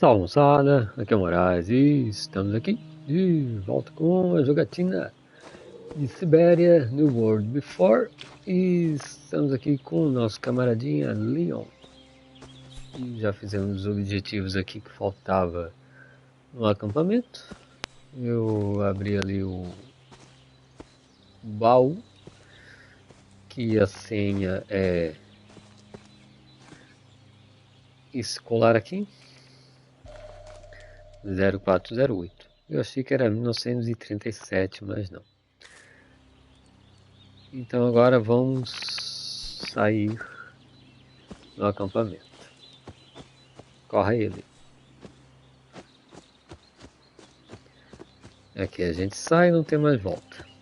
Salve, aqui é o Moraes e estamos aqui de volta com a jogatina de Syberia New World Before e estamos aqui com o nosso camaradinha Leon e já fizemos os objetivos aqui que faltava no acampamento. Eu abri ali o baú, que a senha é esse colar aqui, 0408. Eu achei que era 1937, mas não. Então agora vamos sair do acampamento. Corre ele. Aqui a gente sai e não tem mais volta.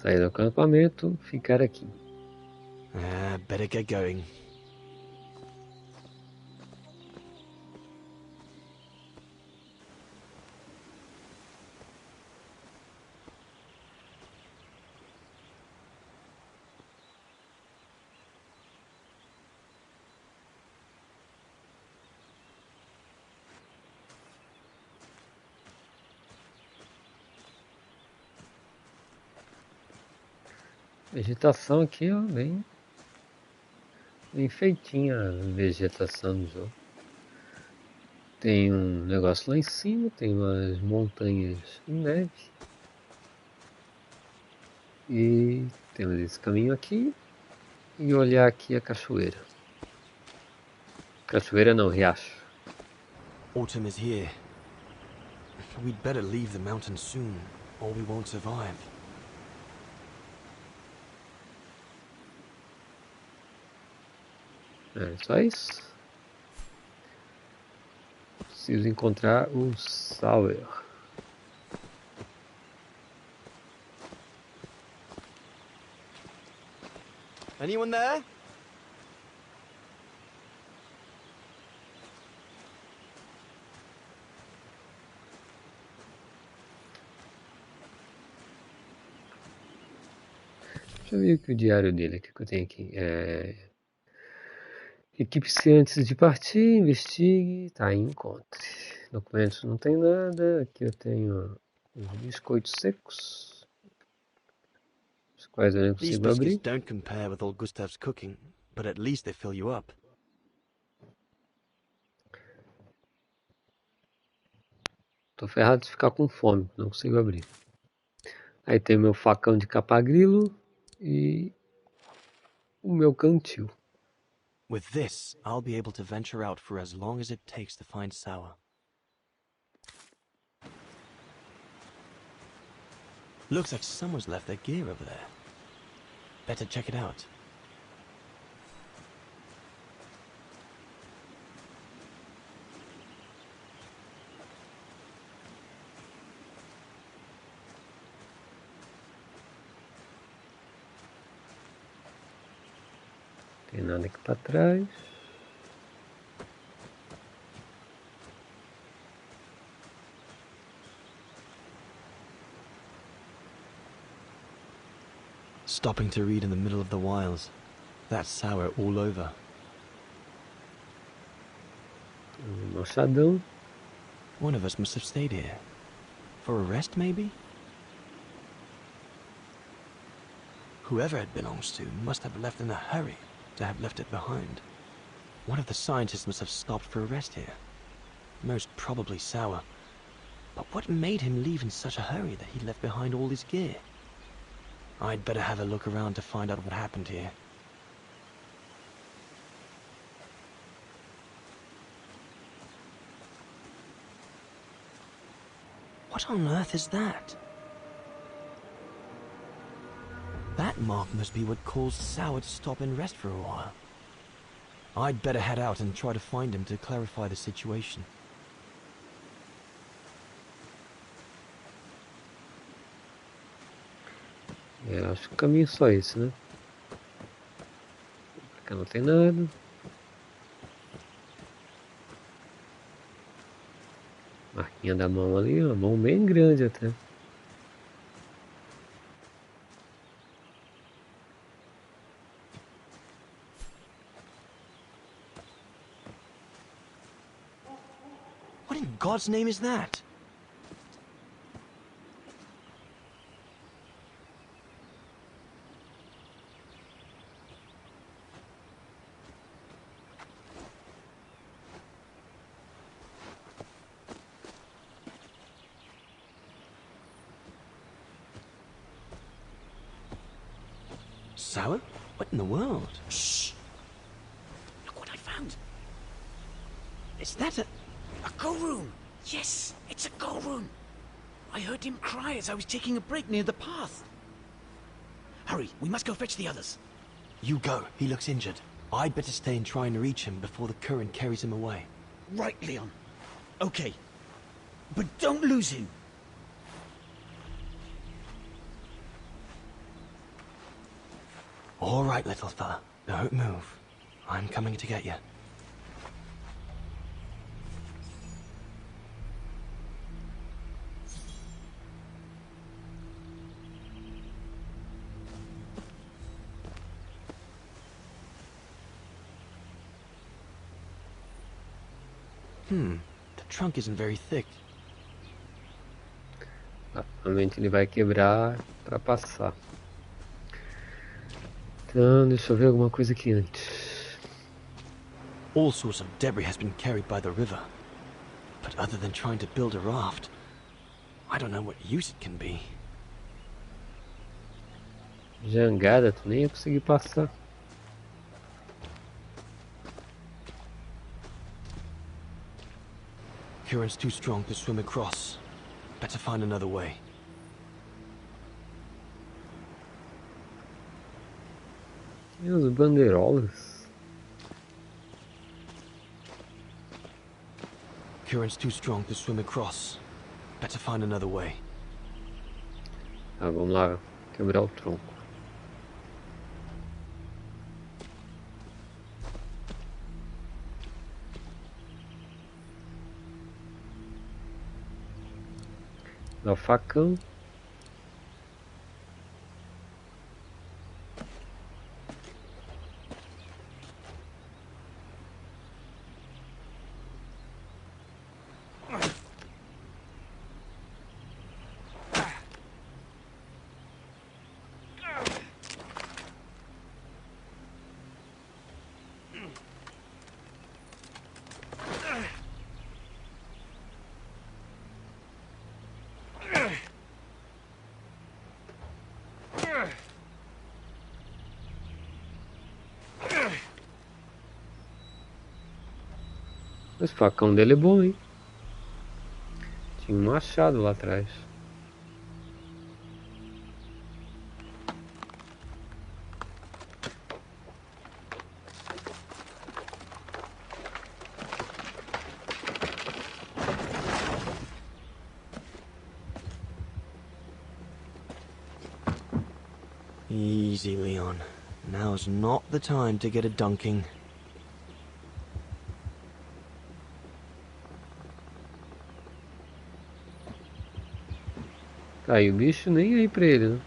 Sair do acampamento, ficar aqui. Better get going. Vegetação aqui, ó, bem feitinha a vegetação do jogo. Tem um negócio lá em cima, tem umas montanhas em neve. E temos esse caminho aqui. E olhar aqui a cachoeira. Cachoeira não, riacho. Autumn is here. We'd better leave the mountains soon, or we won't survive. É só isso. Preciso encontrar o Sauer. Anyone there? Deixa eu ver aqui o diário dele, que eu tenho aqui. Equipe-se antes de partir, investigue, tá, encontre. Documentos não tem nada, aqui eu tenho os biscoitos secos, os quais eu não These consigo biscuits abrir. don't compare with old Gustav's cooking, but at least they fill you up. Tô ferrado de ficar com fome, não consigo abrir. Aí tem meu facão de capa-grilo e o meu cantil. With this, I'll be able to venture out for as long as it takes to find Sour. Looks like someone's left their gear over there. Better check it out. Tem nada aqui pra trás. Stopping to read in the middle of the wilds. That's Sour all over. Machadão. One of us must have stayed here. For a rest, maybe? Whoever it belongs to must have left in a hurry to have left it behind. One of the scientists must have stopped for a rest here. Most probably Sour. But what made him leave in such a hurry that he left behind all his gear? I'd better have a look around to find out what happened here. What on earth is that? That mark must be what caused Sour to stop and rest for a while. I'd better head out and try to find him to clarify the situation. Acho que o caminho é só esse, né? Aqui não tem nada. Marquinha da mão ali, uma mão bem grande até. What in God's name is that? Sour? What in the world? Shh! Look what I found. Is that a... A go room. Yes, it's a go room. I heard him cry as I was taking a break near the path. Hurry, we must go fetch the others. You go. He looks injured. I'd better stay and try and reach him before the current carries him away. Right, Leon. Okay. But don't lose him. All right, little fella. Don't move. I'm coming to get you. The trunk isn't very thick. Provavelmente ele vai quebrar para passar. Então, deixa eu ver alguma coisa aqui antes. All sorts of debris has been carried by the river. But other than trying to build a raft, I don't know what use it can be. Jangada, tu nem ia conseguir passar. Current's too strong to swim across. Better find another way. E os bandeirolas? Current's too strong to swim across. Better find another way. Ah, vamos lá quebrar o tronco. Dá o facão. Esse facão dele é bom, hein? Tinha um machado lá atrás. Easy, Leon. Now's not the time to get a dunking. Tá, e o bicho nem aí pra ele, né?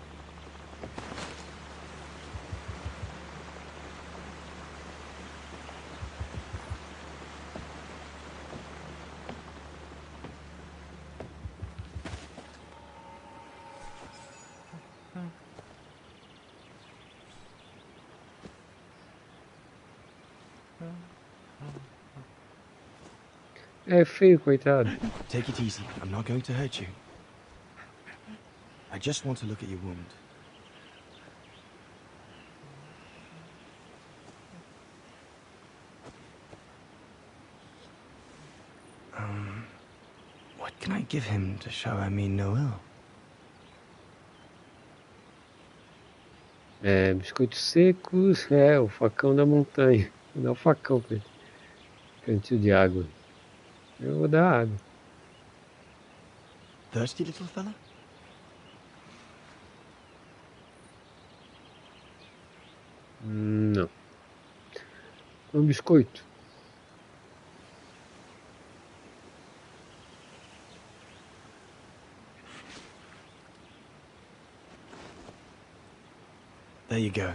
É feio, coitado. Take it easy. I'm not going to hurt you. I just want to look at your wound. What can I give him to show I mean no ill? É, biscoitos secos, o facão da montanha. Vou dar o facão pra ele. Cantil de água. Eu vou dar água. Thirsty, little fella? Não. Um biscoito. There you go.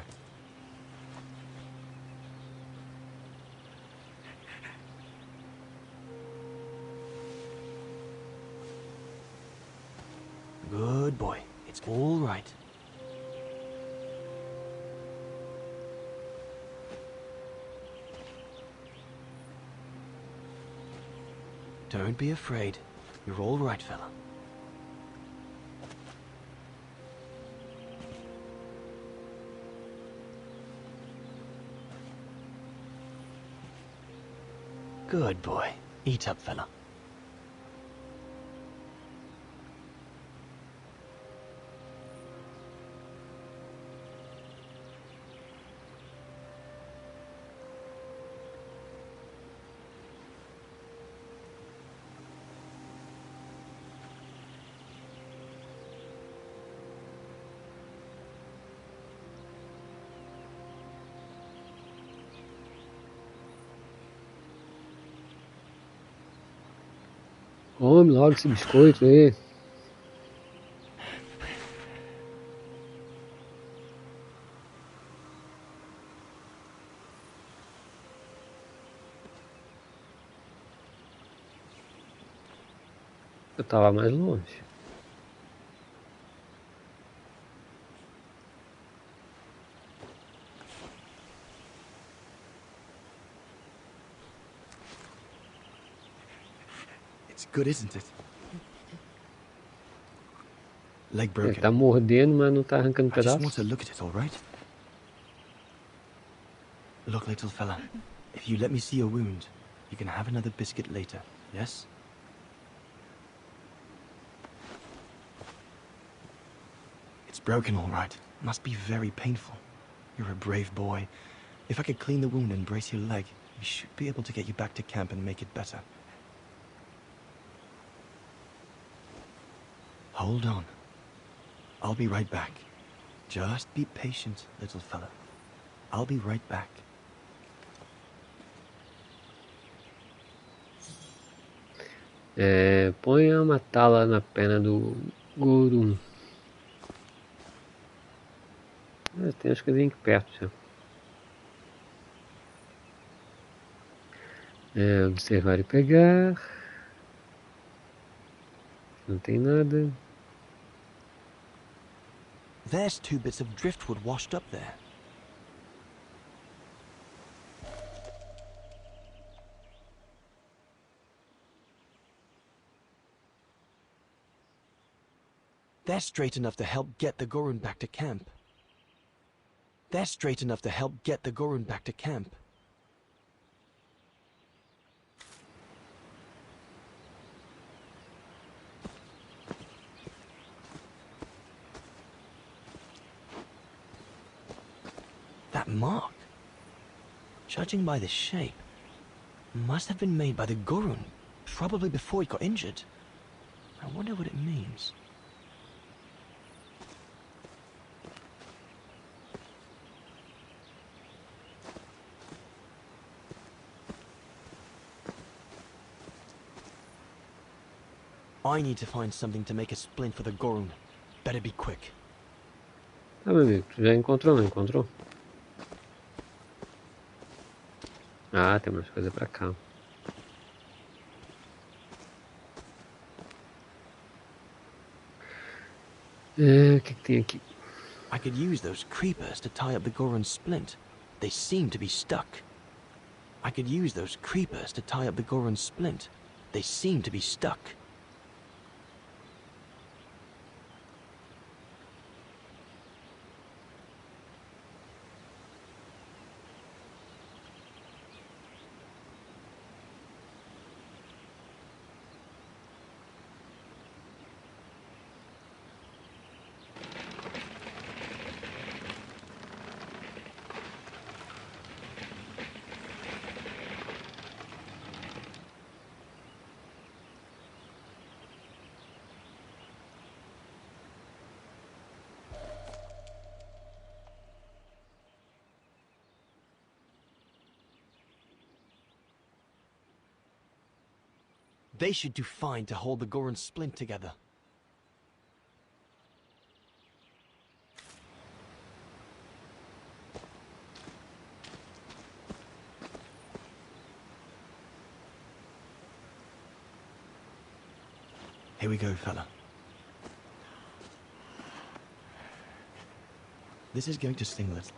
Good boy. It's all right. Don't be afraid. You're all right, fella. Good boy. Eat up, fella. Come logo esse biscoito aí. Eu tava mais longe. It's good, isn't it? Leg Ele broken. tá mordendo, mas não tá arrancando I just want pedaço. to look at it, all right? Look, little fella. If you let me see your wound, you can have another biscuit later, yes? It's broken, all right. Must be very painful. You're a brave boy. If I could clean the wound and brace your leg, we should be able to get you back to camp and make it better. Hold on. I'll be right back. Just be patient, little fella. I'll be right back. Ponha uma tala na perna do Gorum. Tem as coisinhas aqui perto já. Observar e pegar. Não tem nada. There's 2 bits of driftwood washed up there. They're straight enough to help get the Gorun back to camp. They're straight enough to help get the Gorun back to camp. That mark, judging by the shape, must have been made by the Gorun, probably before he got injured. I wonder what it means. I need to find something to make a splint for the Gorun. Better be quick. Tá, meu amigo, tu já encontrou, não encontrou? Ah, tem umas coisas pra cá. O que tem aqui? I could use those creepers to tie up the Gorun's splint. They seem to be stuck. I could use those creepers to tie up the Gorun's splint. They seem to be stuck. They should do fine to hold the Gorun's splint together. Here we go, fella. This is going to sting a little.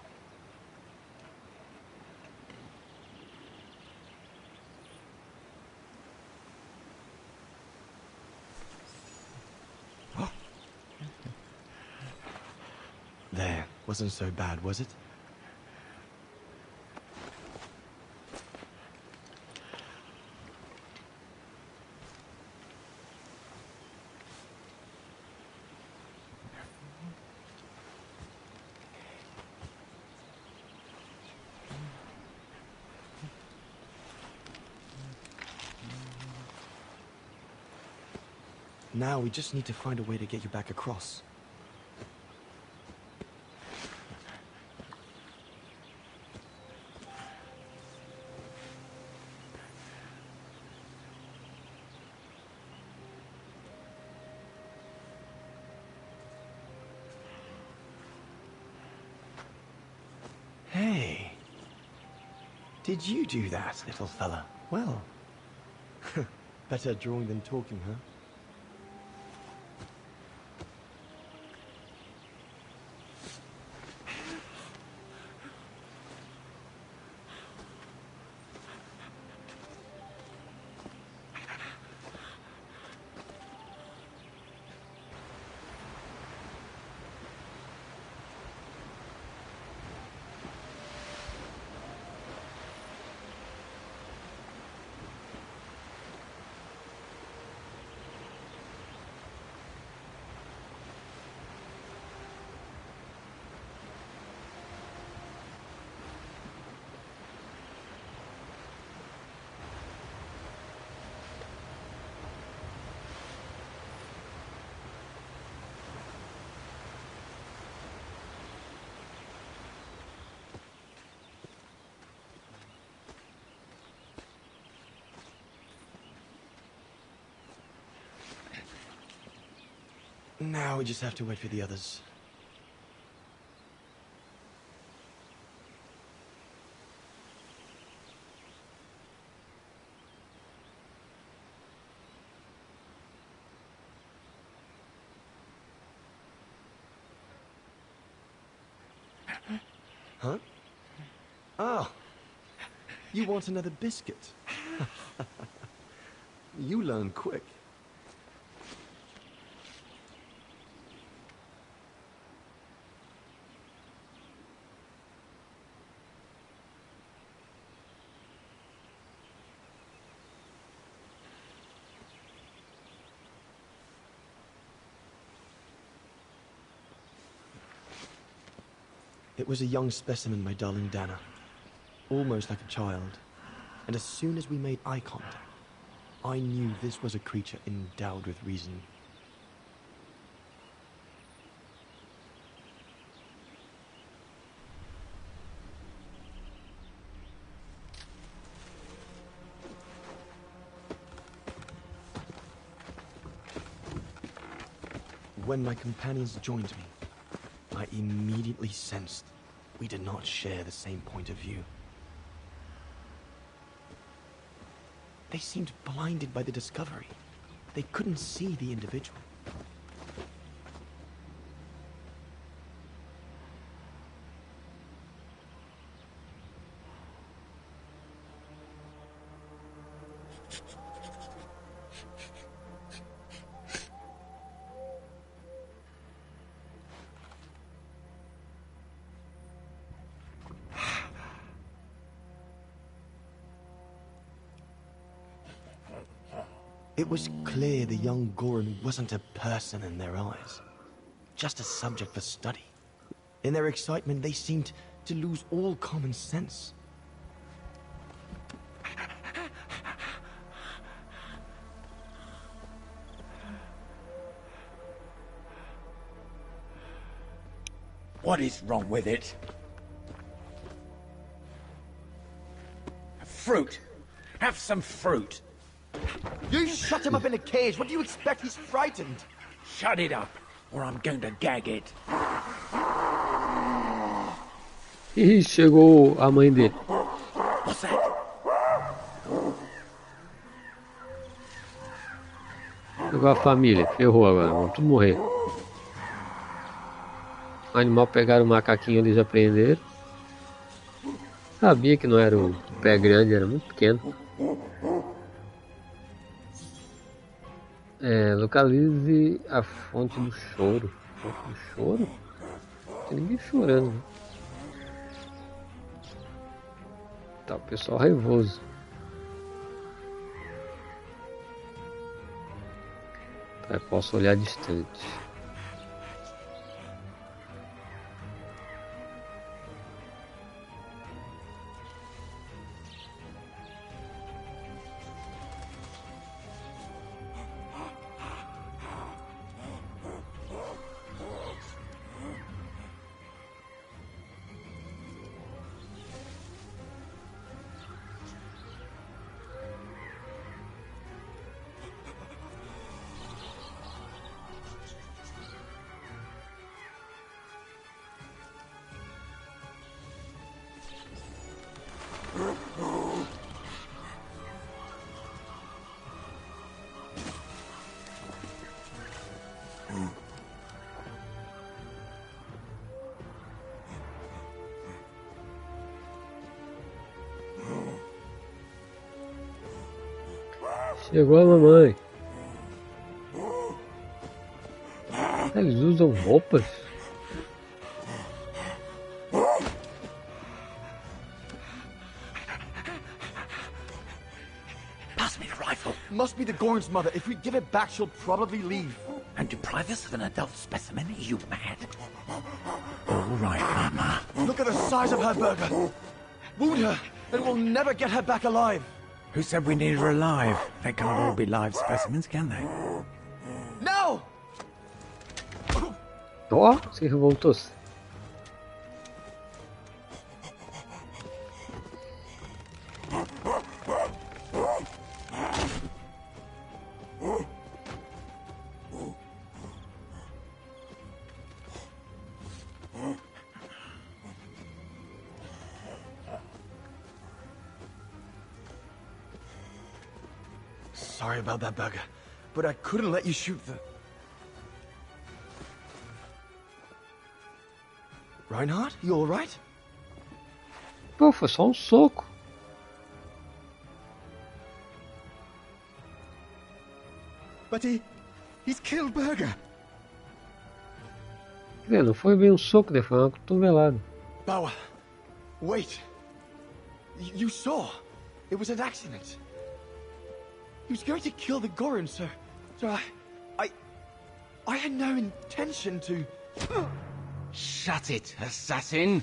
There, wasn't so bad, was it? Now we just need to find a way to get you back across. Hey, did you do that, little fella? Well, better drawing than talking, huh? Now we just have to wait for the others. Huh? Oh, you want another biscuit? You learn quick. It was a young specimen, my darling Dana. Almost like a child. And as soon as we made eye contact, I knew this was a creature endowed with reason. When my companions joined me, I immediately sensed we did not share the same point of view. They seemed blinded by the discovery. They couldn't see the individual. It was clear the young Goran wasn't a person in their eyes, just a subject for study. In their excitement, they seemed to lose all common sense. What is wrong with it? Fruit. Have some fruit. You shut him up in a cage. What do you expect? He's frightened. Shut it up, or I'm going to gag it. E chegou a mãe dele. What's that? Pegou a família, ferrou agora, vão tudo morrer. O animal pegaram o macaquinho, eles apreenderam. Sabia que não era o pé grande, era muito pequeno. Localize a fonte do choro. Fonte do choro? Não tem ninguém chorando, né? Tá, o pessoal raivoso. Tá, posso olhar distante. Chegou a mamãe. Eles usam roupas? Pass me the rifle. Must be the Gorn's mother. If we give it back, she'll probably leave. And deprive us of an adult specimen? Are you mad? All right, Mama. Look at the size of her burger. Wound her, and we'll never get her back alive. Who said we need her alive? They can't all be live specimens, can they? No! Ó, se revoltou-se. Sorry about that burger, but I couldn't let you shoot the... Reinhardt, you all right? Pô, foi só um soco. But he's killed Burger. Quer dizer, não foi bem um soco, foi uma cotovelada. Bauer, wait. You saw. It was an accident. He was going to kill the Gorin, sir. So I had no intention to... Shut it, assassin!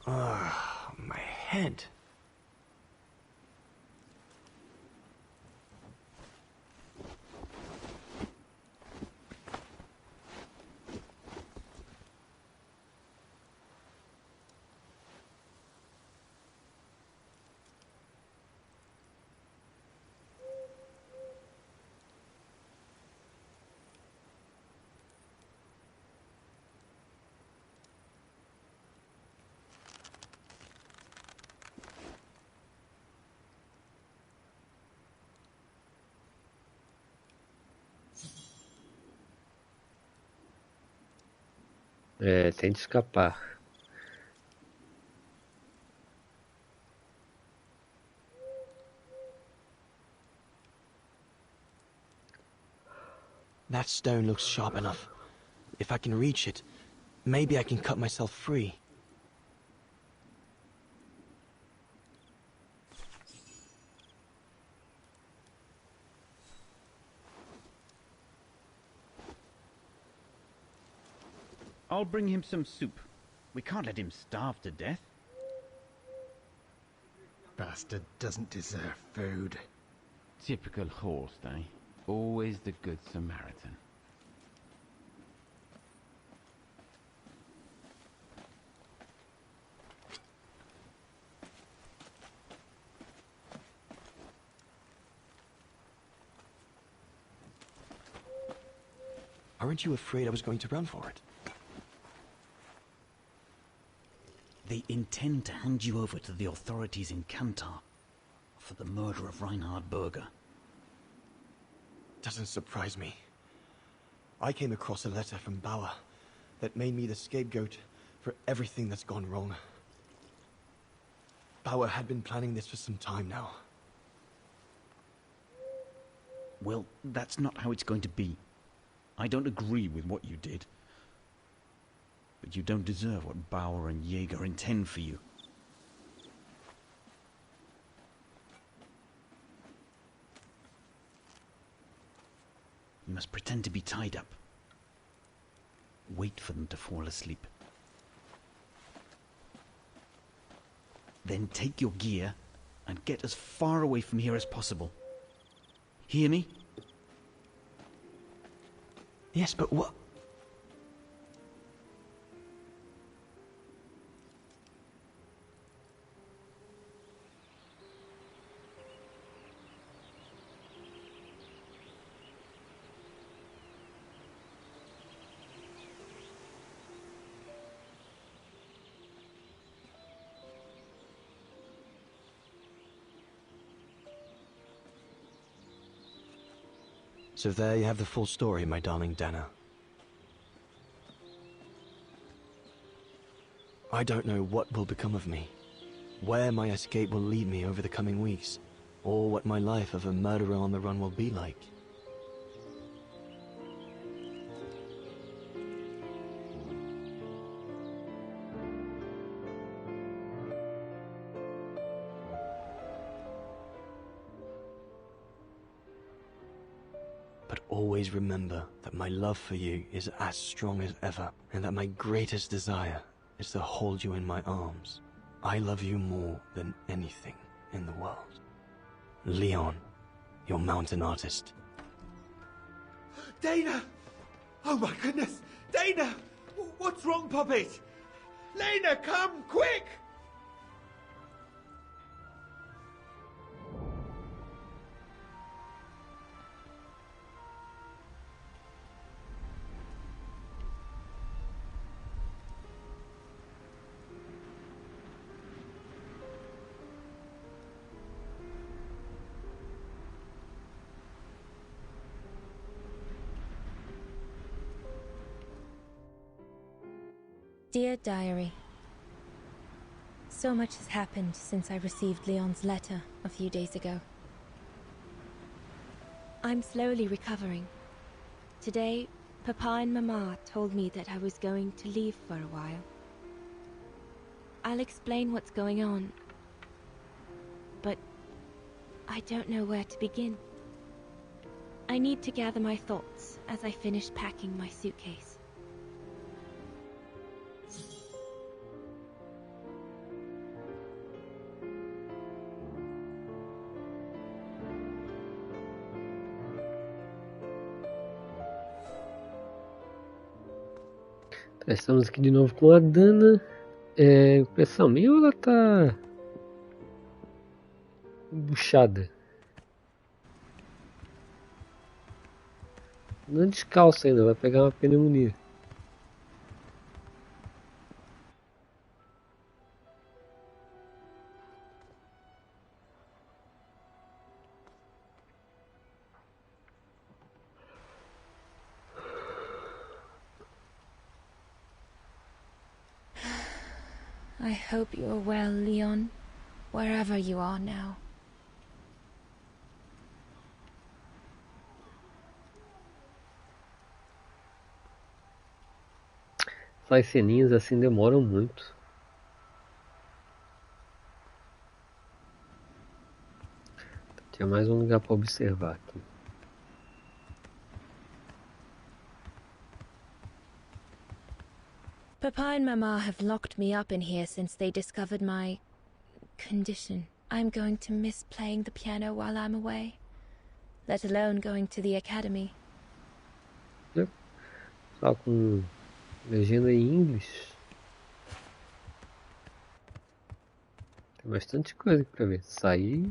My head. Tente escapar. That stone looks sharp enough. If I can reach it, maybe I can cut myself free. I'll bring him some soup. We can't let him starve to death. Bastard doesn't deserve food. Typical horse, eh? Always the good Samaritan. Aren't you afraid I was going to run for it? They intend to hand you over to the authorities in Kantar for the murder of Reinhard Berger. Doesn't surprise me. I came across a letter from Bauer that made me the scapegoat for everything that's gone wrong. Bauer had been planning this for some time now. Well, that's not how it's going to be. I don't agree with what you did. But you don't deserve what Bauer and Jaeger intend for you. You must pretend to be tied up. Wait for them to fall asleep. Then take your gear and get as far away from here as possible. Hear me? Yes, but what? So there you have the full story, my darling Dana. I don't know what will become of me, where my escape will lead me over the coming weeks, or what my life of a murderer on the run will be like. But always remember that my love for you is as strong as ever, and that my greatest desire is to hold you in my arms. I love you more than anything in the world. Leon, your mountain artist. Dana! Oh my goodness! Dana! What's wrong, Puppet? Lena, come, quick! Dear Diary, so much has happened since I received Leon's letter a few days ago. I'm slowly recovering. Today, Papa and Mama told me that I was going to leave for a while. I'll explain what's going on, but I don't know where to begin. I need to gather my thoughts as I finish packing my suitcase. Estamos aqui de novo com a Dana. Impressão minha ou ela tá buchada? Não descalça ainda, vai pegar uma pneumonia. I hope you are well, Leon, wherever you are now. Essas ceninhas assim demoram muito. Tinha mais um lugar para observar aqui. Papa and Mama have locked me up in here since they discovered my condition. I'm going to miss playing the piano while I'm away, let alone going to the academy. Só com legenda em inglês. Tem bastante coisa aqui pra ver. Sair.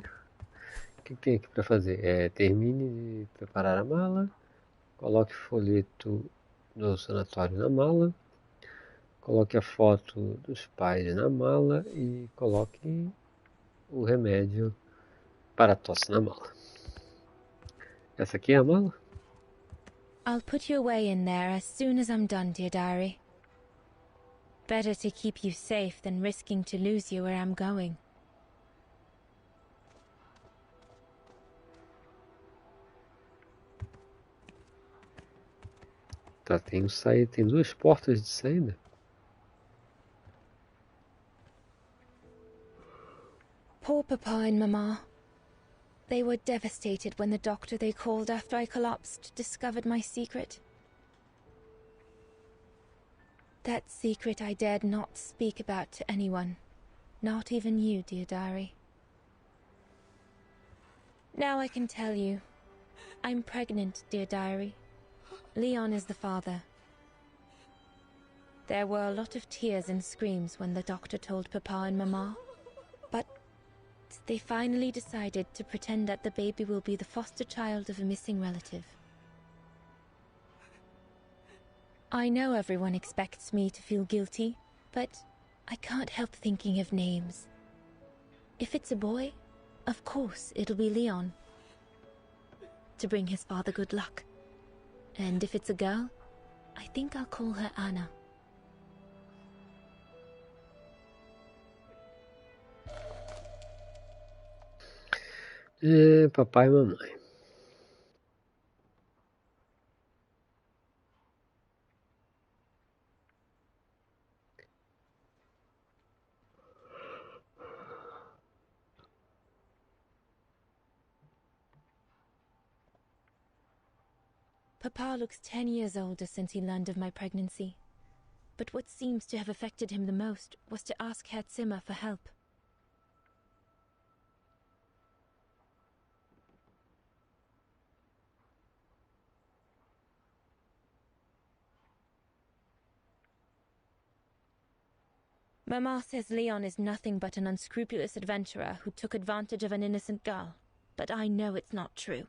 O que tem aqui pra fazer? Termine de preparar a mala. Coloque folheto do sanatório na mala. Coloque a foto dos pais na mala e coloque o remédio para a tosse na mala. Essa aqui é a mala? I'll put you away in there as soon as I'm done, dear diary. Better to keep you safe than risking to lose you where I'm going. Tá, tem duas portas de saída. Poor Papa and Mama. They were devastated when the doctor they called after I collapsed discovered my secret. That secret I dared not speak about to anyone, not even you, dear diary. Now I can tell you. I'm pregnant, dear diary. Leon is the father. There were a lot of tears and screams when the doctor told Papa and Mama, but they finally decided to pretend that the baby will be the foster child of a missing relative. I know everyone expects me to feel guilty, but I can't help thinking of names. If it's a boy, of course it'll be Leon, to bring his father good luck. And if it's a girl, I think I'll call her Anna. Papai e mamãe. Papa looks 10 years older since he learned of my pregnancy. But what seems to have affected him the most was to ask Herr Zimmer for help. Mama says Leon is nothing but an unscrupulous adventurer who took advantage of an innocent girl, but I know it's not true.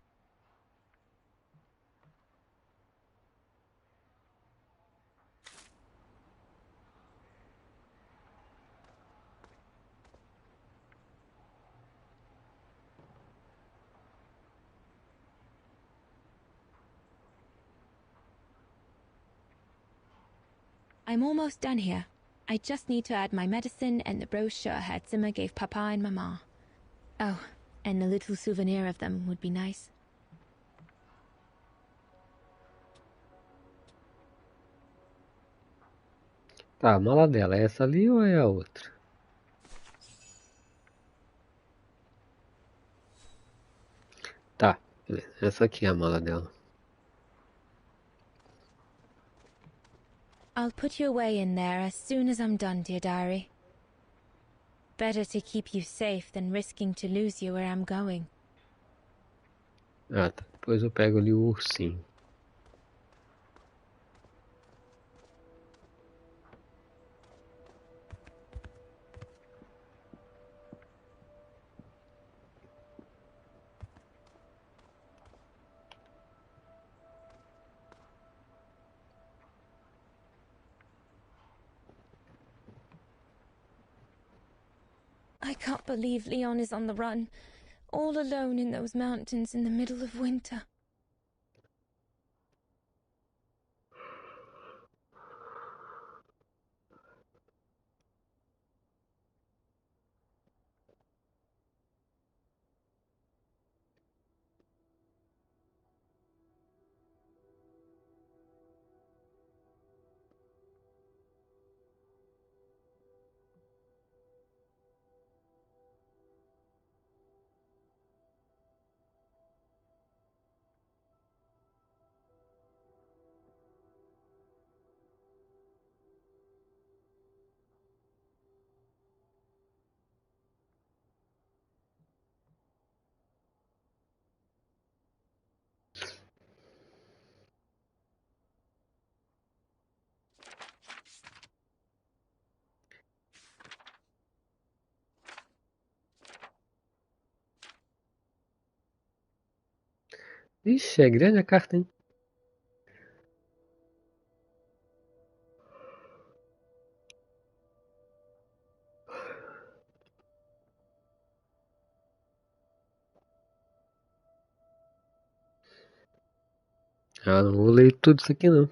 I'm almost done here. I just need to add my medicine and the brochure Herr Zimmer gave Papa and Mama. Oh, and a little souvenir of them would be nice. Tá, a mala dela é essa ali ou é a outra? Tá, beleza. Essa aqui é a mala dela. I'll put you away in there as soon as I'm done, dear diary. Better to keep you safe than risking to lose you where I'm going. Ah, tá. Depois eu pego ali o ursinho. I can't believe Leon is on the run, all alone in those mountains in the middle of winter. Ixi, é grande a carta, hein? Ah, não vou ler tudo isso aqui não.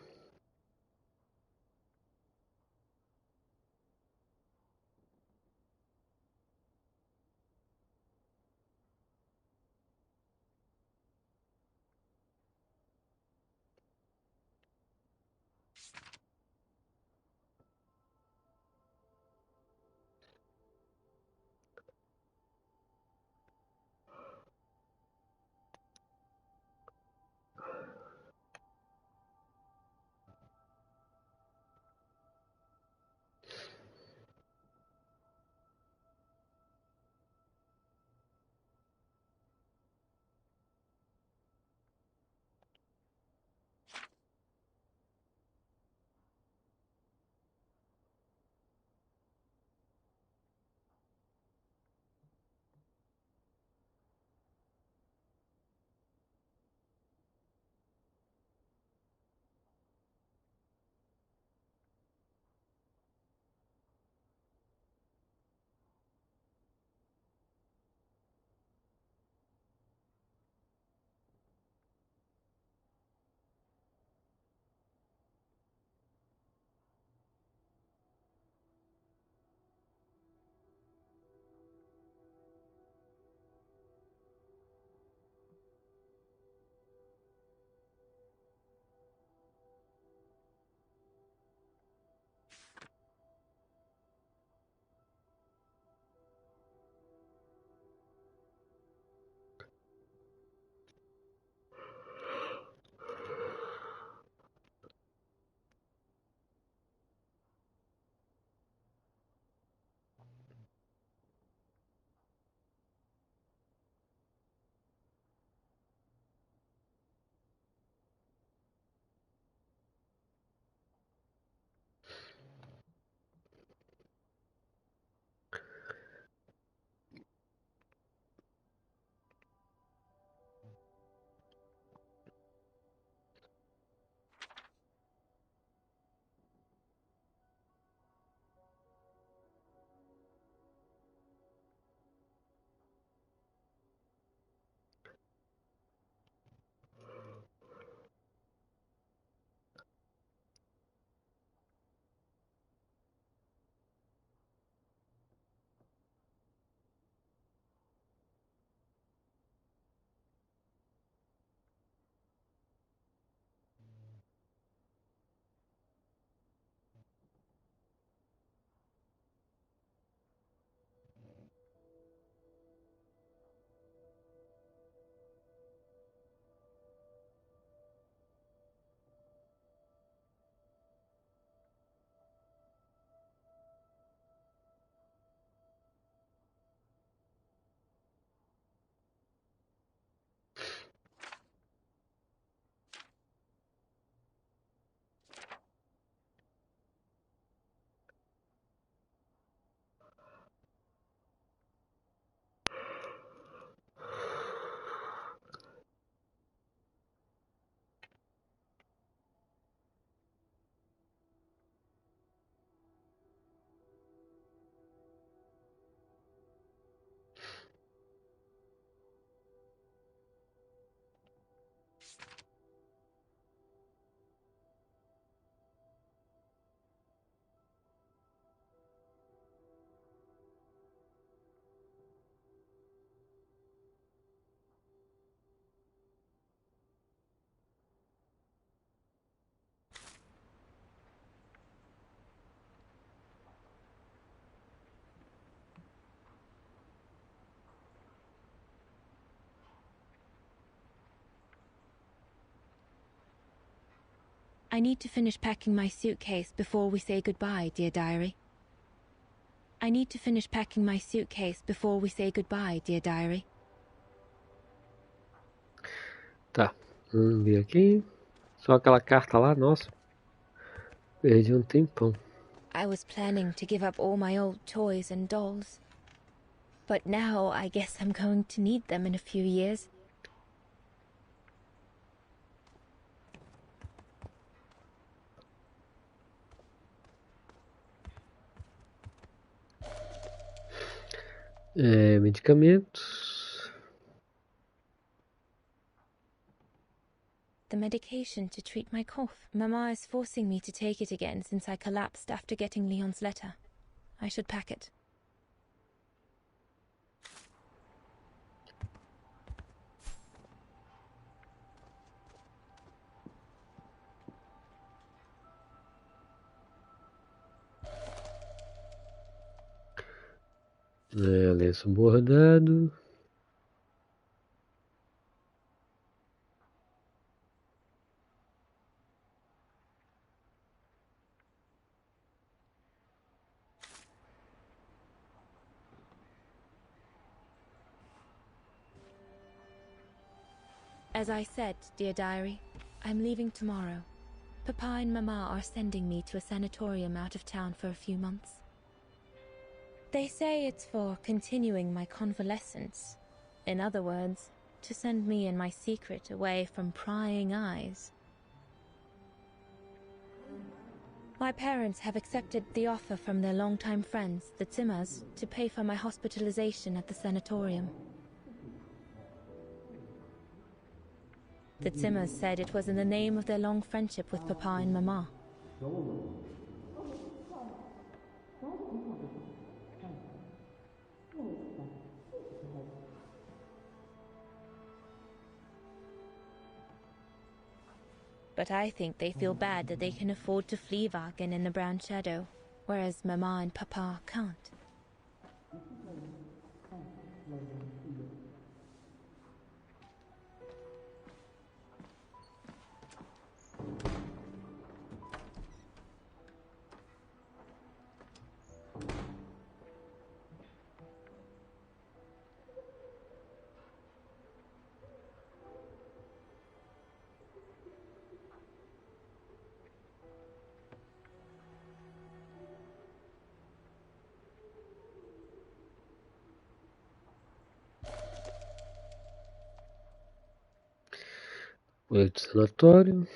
I need to finish packing my suitcase before we say goodbye, dear diary. I need to finish packing my suitcase before we say goodbye, dear diary. Tá, vamos ver aqui. Só aquela carta lá, nossa. Perdi um tempão. I was planning to give up all my old toys and dolls. But now I guess I'm going to need them in a few years. Medicamentos. The medication to treat my cough. Mama is forcing me to take it again since I collapsed after getting Leon's letter. I should pack it. Lenço bordado. As I said, dear diary, I'm leaving tomorrow. Papa and Mama are sending me to a sanatorium out of town for a few months. They say it's for continuing my convalescence. In other words, to send me and my secret away from prying eyes. My parents have accepted the offer from their longtime friends, the Zimmers, to pay for my hospitalization at the sanatorium. The Zimmers said it was in the name of their long friendship with Papa and Mama. But I think they feel bad that they can afford to flee Wagen in the Brown Shadow, whereas Mama and Papa can't. Boleto do sanatório.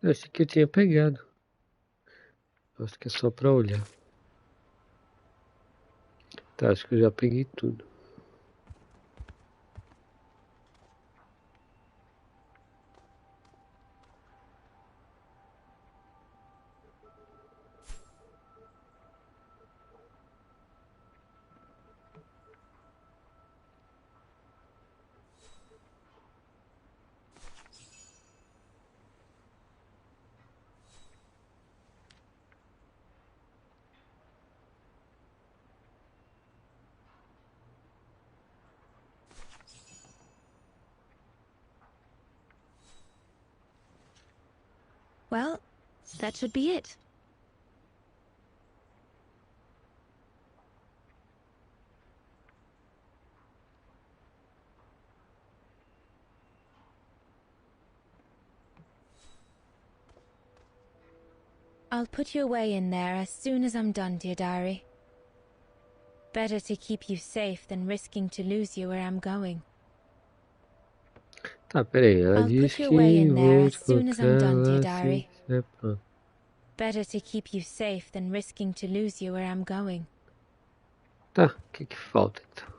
Eu achei que eu tinha pegado. Acho que é só pra olhar. Tá, acho que eu já peguei tudo. Well, that should be it. I'll put you away in there as soon as I'm done, dear diary. Better to keep you safe than risking to lose you where I'm going. Tá, peraí. Ela I'll diz put you que away in there vou as soon as I'm done, dear colocar diary. assim. Pronto. Better to keep you safe than risking to lose you where I'm going. Tá, o que falta então?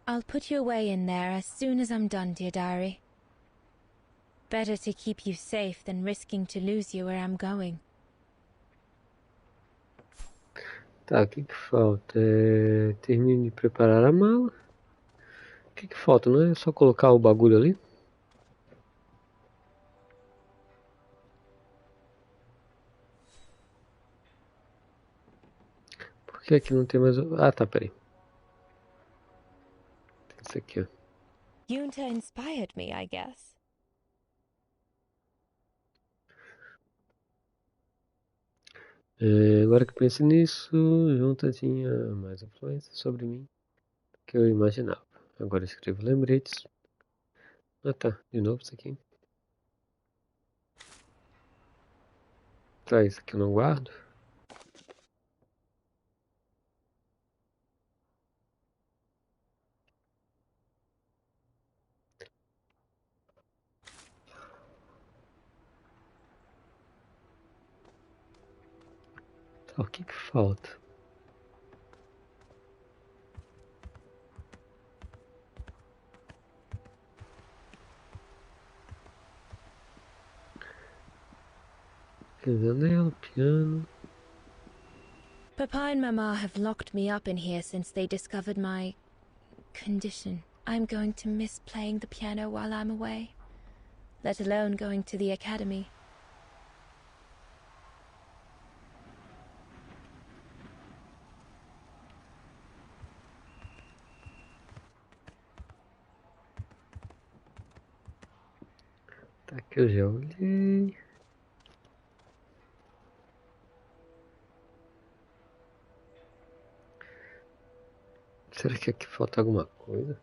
I'll put you away in there as soon as I'm done, dear diary. Better to keep you safe than risking to lose you where I'm going. Tá, o que que falta? Termine de preparar a mala. O que que falta? Não é só colocar o bagulho ali? Por que aqui não tem mais... Ah, tá, peraí. Tem isso aqui, ó. Yunta inspired me, I guess. Agora que eu penso nisso, Junta tinha mais influência sobre mim do que eu imaginava. Agora eu escrevo lembretes. Ah tá, de novo isso aqui. Tá, isso aqui eu não guardo. Tá, o que que falta? Janela, piano. Papa and Mama have locked me up in here since they discovered my condition. I'm going to miss playing the piano while I'm away, let alone going to the academy. Tá, que eu já olhei. Será que aqui falta alguma coisa?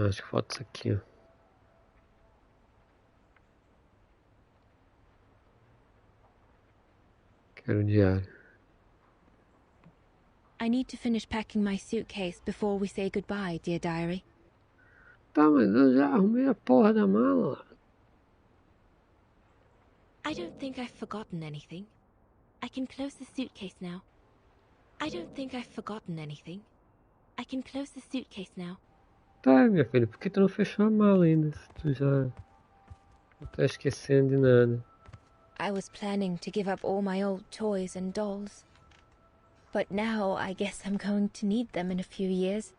Acho que falta isso aqui, ó. Quero o diário. I need to finish packing my suitcase before we say goodbye, dear diary. Tá, mas eu já arrumei a porra da mala. I don't think I've forgotten anything. I can close the suitcase now. I don't think I've forgotten anything. I can close the suitcase now. Tá, minha filha, por que tu não fechou a mala ainda? Se tu já não tá esquecendo de nada. I was planning to give up all my old toys and dolls. But now I guess I'm going to need them in a few years.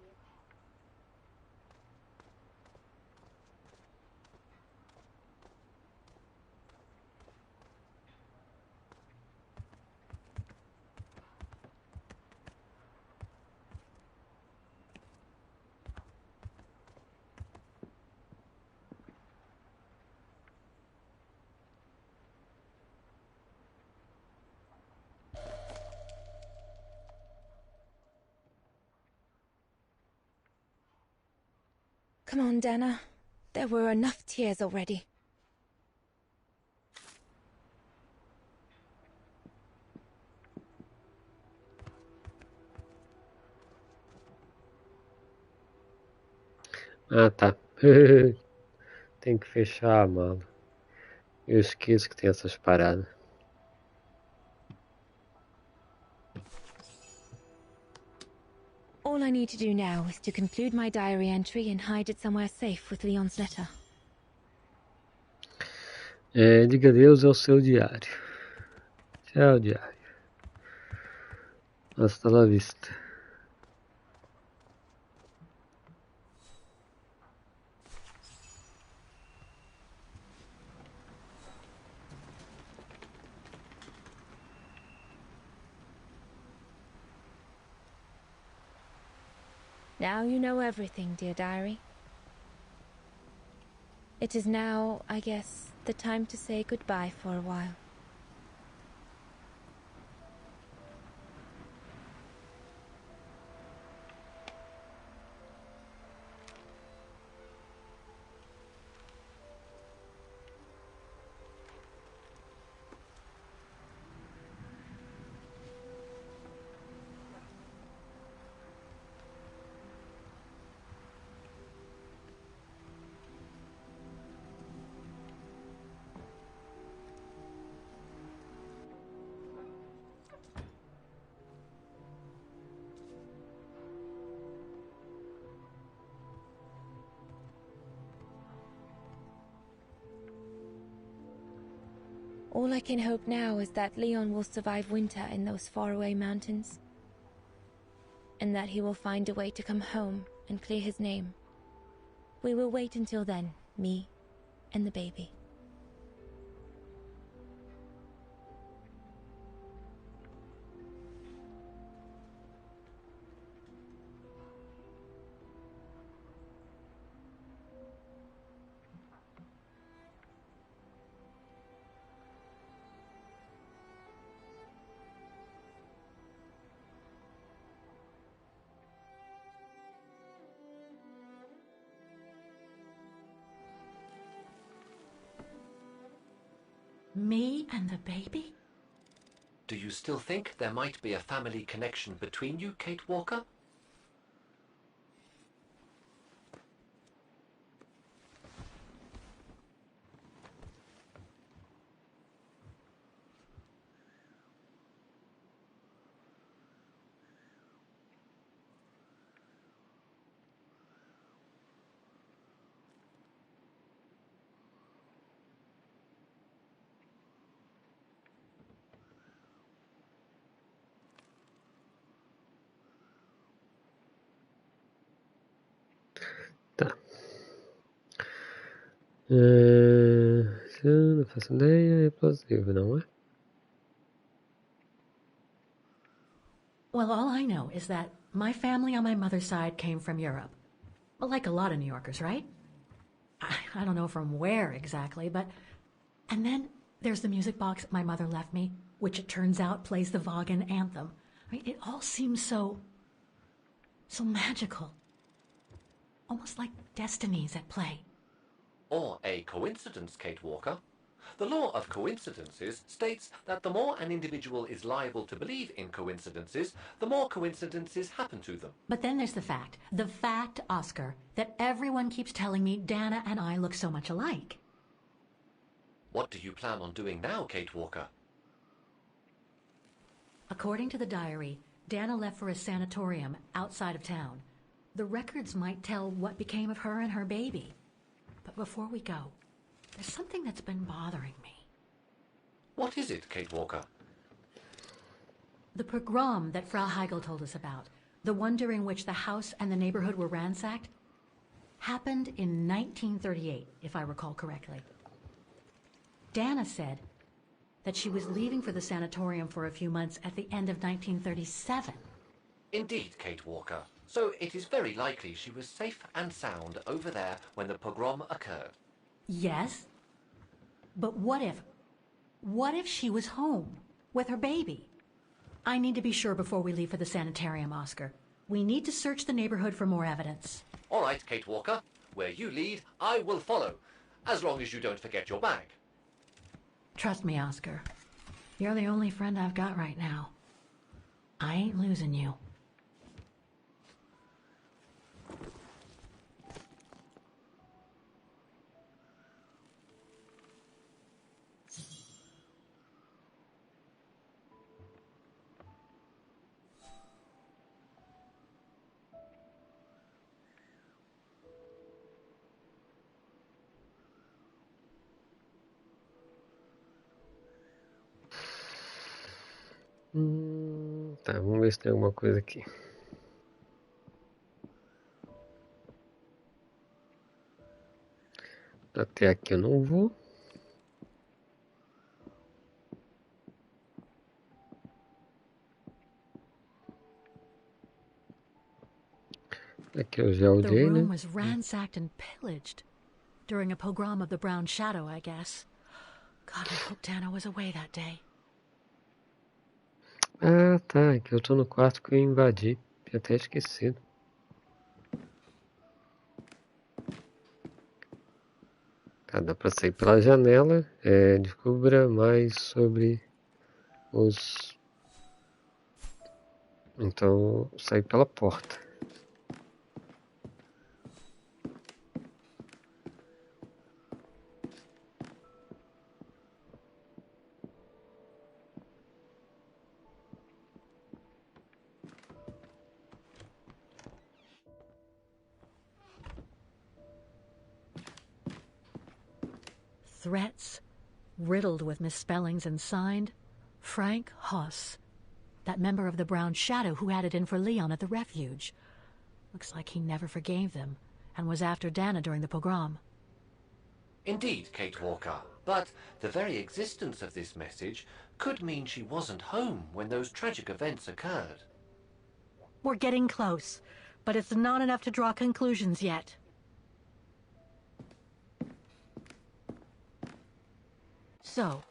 Come on, Dana. There were enough tears already. Ah, tá. Tem que fechar a mala. Eu esqueço que tem essas paradas. All I need to do now is to conclude my diary entry and hide it somewhere safe with Leon's letter. Diga adeus ao seu diário. Tchau, diário. Hasta la vista. Now you know everything, dear diary. It is now, I guess, the time to say goodbye for a while. All I can hope now is that Leon will survive winter in those faraway mountains, and that he will find a way to come home and clear his name. We will wait until then, me and the baby. Me and the baby? Do you still think there might be a family connection between you, Kate Walker? Tá. Não faço ideia, é plausível, não é? Well, all I know is that my family on my mother's side came from Europe. Well, like a lot of New Yorkers, right? I don't know from where exactly, but... And then there's the music box my mother left me, which it turns out plays the Vaughan anthem. I mean, it all seems so magical. Almost like destinies at play. Or a coincidence, Kate Walker. The law of coincidences states that the more an individual is liable to believe in coincidences, the more coincidences happen to them. But then there's the fact, Oscar, that everyone keeps telling me Dana and I look so much alike. What do you plan on doing now, Kate Walker? According to the diary, Dana left for a sanatorium outside of town. The records might tell what became of her and her baby. But before we go, there's something that's been bothering me. What is it, Kate Walker? The pogrom that Frau Heigl told us about, the one during which the house and the neighborhood were ransacked, happened in 1938, if I recall correctly. Dana said that she was leaving for the sanatorium for a few months at the end of 1937. Indeed, Kate Walker. So it is very likely she was safe and sound over there when the pogrom occurred. Yes, but what if she was home with her baby? I need to be sure before we leave for the sanitarium, Oscar. We need to search the neighborhood for more evidence. All right, Kate Walker. Where you lead, I will follow, as long as you don't forget your bag. Trust me, Oscar. You're the only friend I've got right now. I ain't losing you. Tá, vamos ver se tem alguma coisa aqui. Até aqui eu não vou. Aqui eu já The olhei, né? room was ransacked and pillaged during a pogrom of the Brown Shadow, I guess. God, I hope Dana was away that day. Ah, tá. Aqui eu tô no quarto que eu invadi. Tinha até esquecido. Tá, dá pra sair pela janela. Descubra mais sobre os... Então, sair pela porta. Threats, riddled with misspellings and signed Frank Hoss, that member of the Brown Shadow who had it in for Leon at the refuge. Looks like he never forgave them and was after Dana during the pogrom. Indeed, Kate Walker, but the very existence of this message could mean she wasn't home when those tragic events occurred. We're getting close, but it's not enough to draw conclusions yet. So,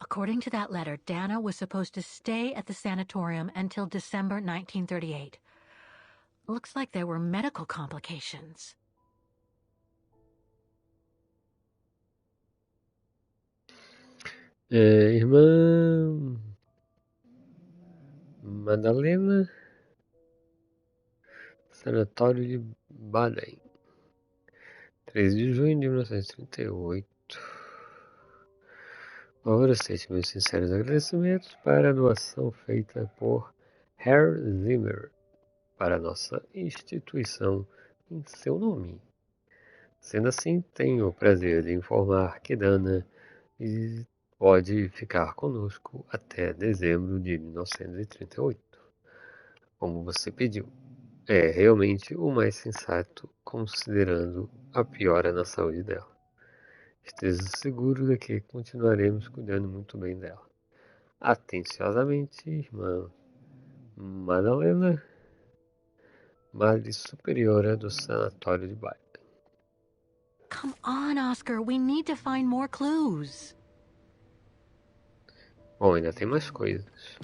according to that letter, Dana was supposed to stay at the sanatorium until December 1938. Looks like there were medical complications. Irmã Madalena, Sanatório de Baden, 13 de junho de 1938. Oferecer meus sinceros agradecimentos para a doação feita por Herr Zimmer para nossa instituição em seu nome. Sendo assim, tenho o prazer de informar que Dana pode ficar conosco até dezembro de 1938, como você pediu. É realmente o mais sensato, considerando a piora na saúde dela. Esteja seguro de que continuaremos cuidando muito bem dela. Atenciosamente, irmã Madalena, Madre Superiora do Sanatório de Baden. Come on, Oscar, we need to find more clues. Bom, ainda tem mais coisas.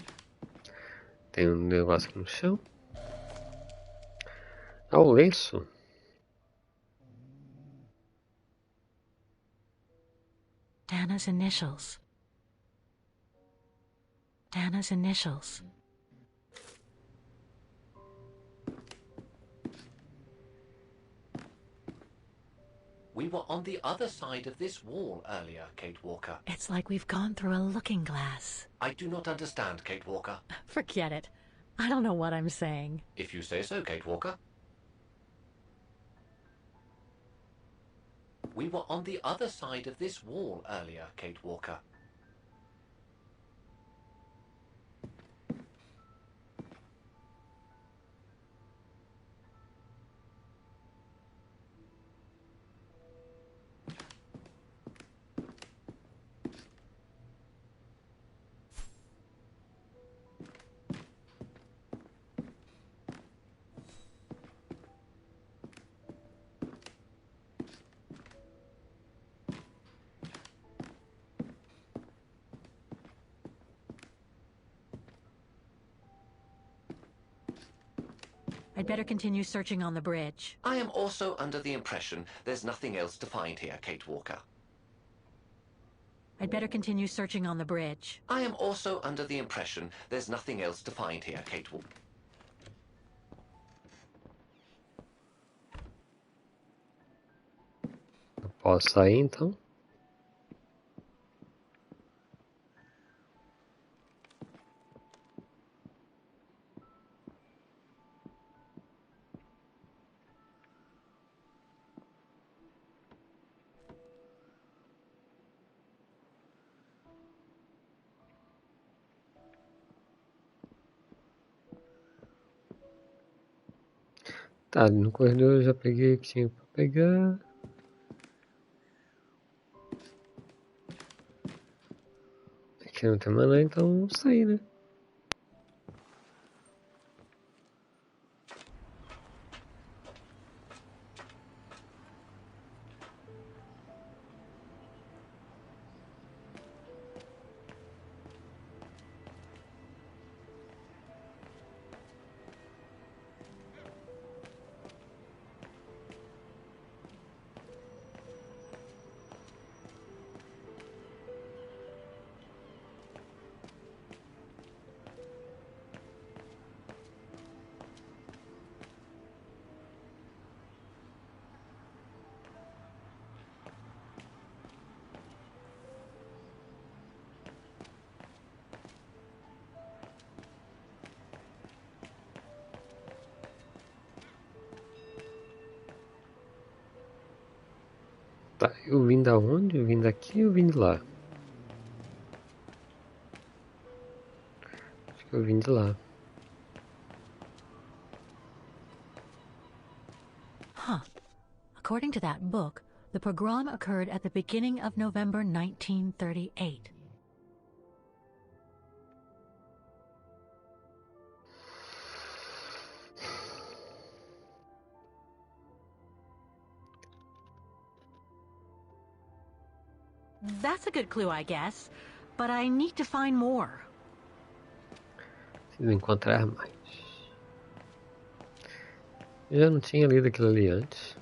Tem um negócio aqui no chão. Ah, o lenço. Dana's initials. Dana's initials. We were on the other side of this wall earlier, Kate Walker. It's like we've gone through a looking glass. I do not understand, Kate Walker. Forget it. I don't know what I'm saying. If you say so, Kate Walker. We were on the other side of this wall earlier, Kate Walker. I'd better continue searching on the bridge. I am also under the impression there's nothing else to find here, Kate Walker. I'd better continue searching on the bridge. I am also under the impression there's nothing else to find here, Kate Walker. Posso sair então? Tá, no corredor eu já peguei o que tinha pra pegar. Aqui não tem mais nada, então vamos sair, né? Tá, eu vim da onde? Eu vim daqui ou vim de lá? eu vim de lá. Huh. According to that book, the pogrom occurred at the beginning of November 1938. That's a good clue, I guess, but I need to find more. Preciso encontrar mais. Eu já não tinha lido aquilo ali antes.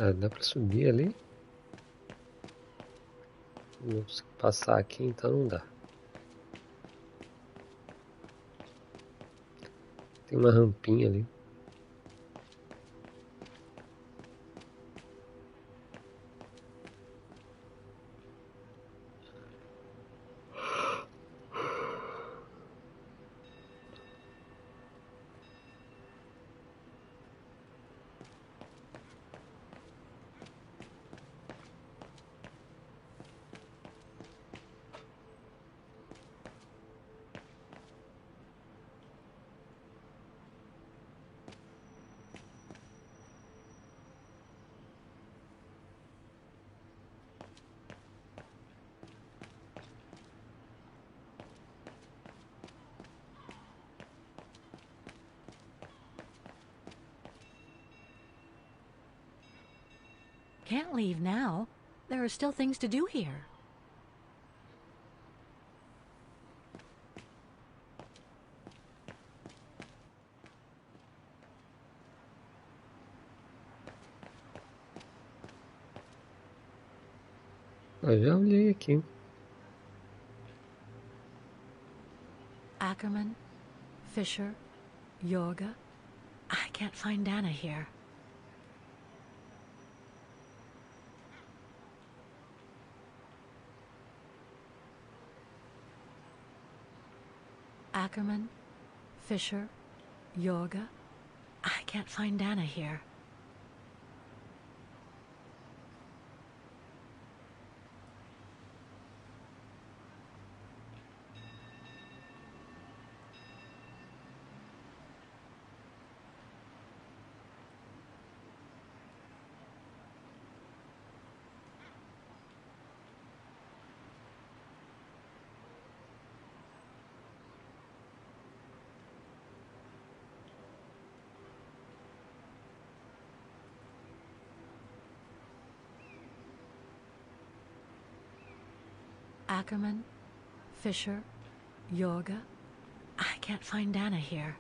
Tá, dá pra subir ali? Não consigo passar aqui, então não dá. Tem uma rampinha ali. Can't leave now. There are still things to do here. Eu já olhei aqui. Ackerman, Fisher, Yorga. I can't find Dana here. Ackerman, Fisher, Yorga. I can't find Dana here. Ackerman, Fisher, Yorga. I can't find Dana here.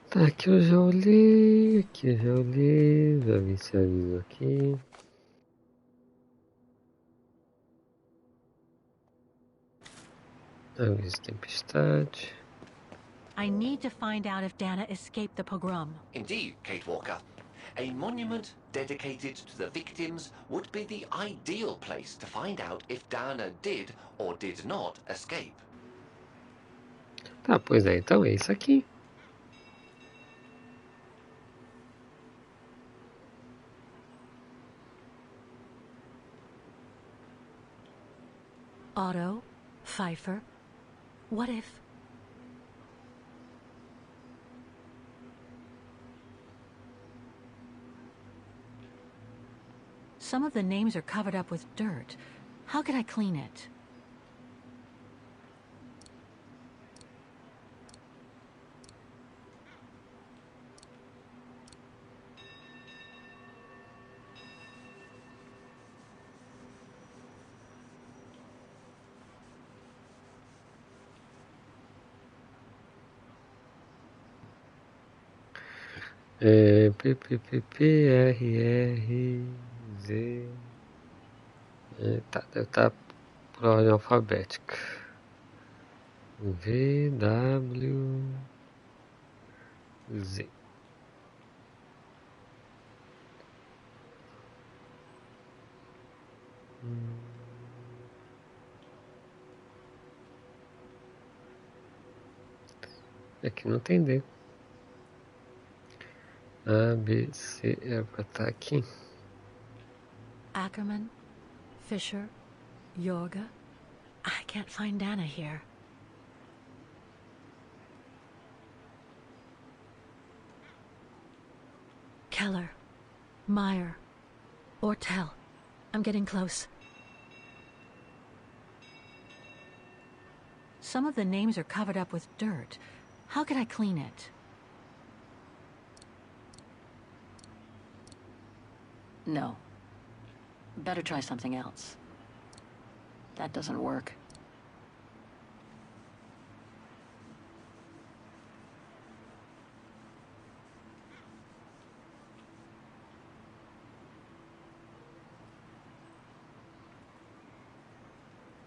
Tá, aqui eu já olhei, já vi esse aviso aqui. Aviso tempestade. I need to find out if Dana escaped the pogrom. Indeed, Kate Walker. A monument dedicated to the victims would be the ideal place to find out if Dana did or did not escape. Tá, pois é, então é isso aqui. Otto, Pfeiffer. What if... Some of the names are covered up with dirt. How could I clean it? P, P, P, P, R, R, Z... tá, deve estar por ordem alfabética. V, W, Z. Aqui não tem D. A, B, C, é pra estar aqui. Ackerman, Fisher, Yorga. I can't find Dana here. Keller, Meyer, Ortel. I'm getting close. Some of the names are covered up with dirt. How could I clean it? No. Better try something else. That doesn't work.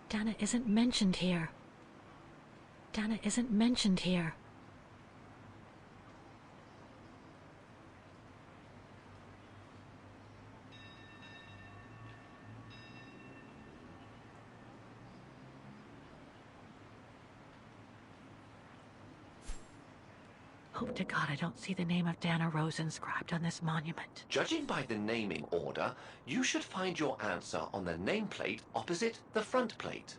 Dana isn't mentioned here. Dana isn't mentioned here. Hope to God I don't see the name of Dana Rose inscribed on this monument. Judging by the naming order, you should find your answer on the nameplate opposite the front plate.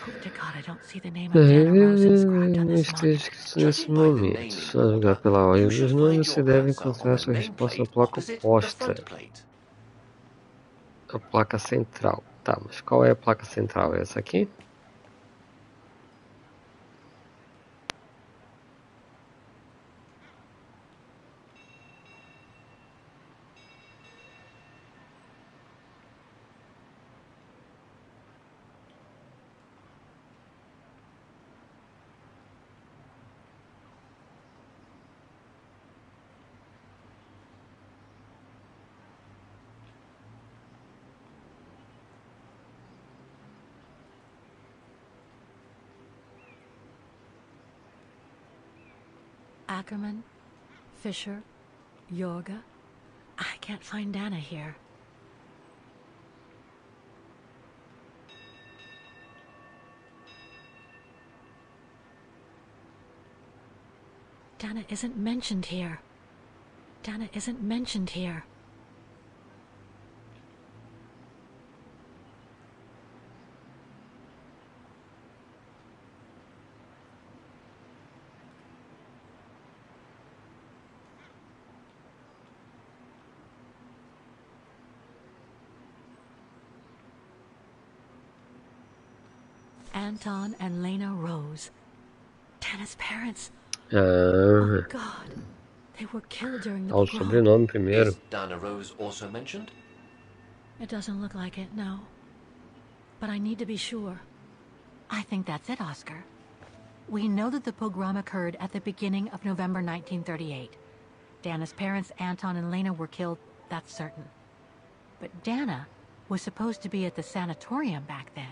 Hope to God I don't see the name of Dana Rose inscribed on Não this esteja monument. escrito nesse momento. Se jogar pela ordem dos nomes, você deve encontrar sua resposta na placa oposta. A placa central. Tá, mas qual é a placa central? É essa aqui? Ackerman, Fisher, Yorga. I can't find Dana here. Dana isn't mentioned here. Dana isn't mentioned here. Anton and Lena Rose. Dana's parents. Oh God, they were killed during the O pogrom. sobrenome primeiro. Is Dana Rose also mentioned? It doesn't look like it, no. But I need to be sure. I think that's it, Oscar. We know that the pogrom occurred at the beginning of November 1938. Dana's parents, Anton and Lena, were killed, that's certain. But Dana was supposed to be at the sanatorium back then.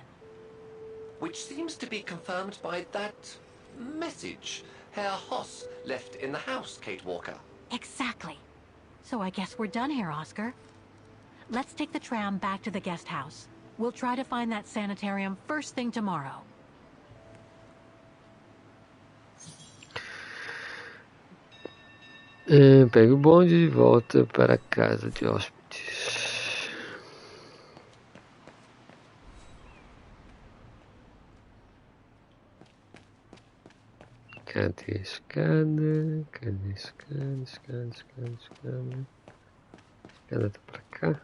Which seems to be confirmed by that message Herr Hoss left in the house, Kate Walker. Exactly. So I guess we're done here, Oscar. Let's take the tram back to the guest house. We'll try to find that sanitarium first thing tomorrow. Pegue o bonde de volta para a casa de hóspedes. Cadê a escada? Cadê a escada? Escada. A escada tá pra cá.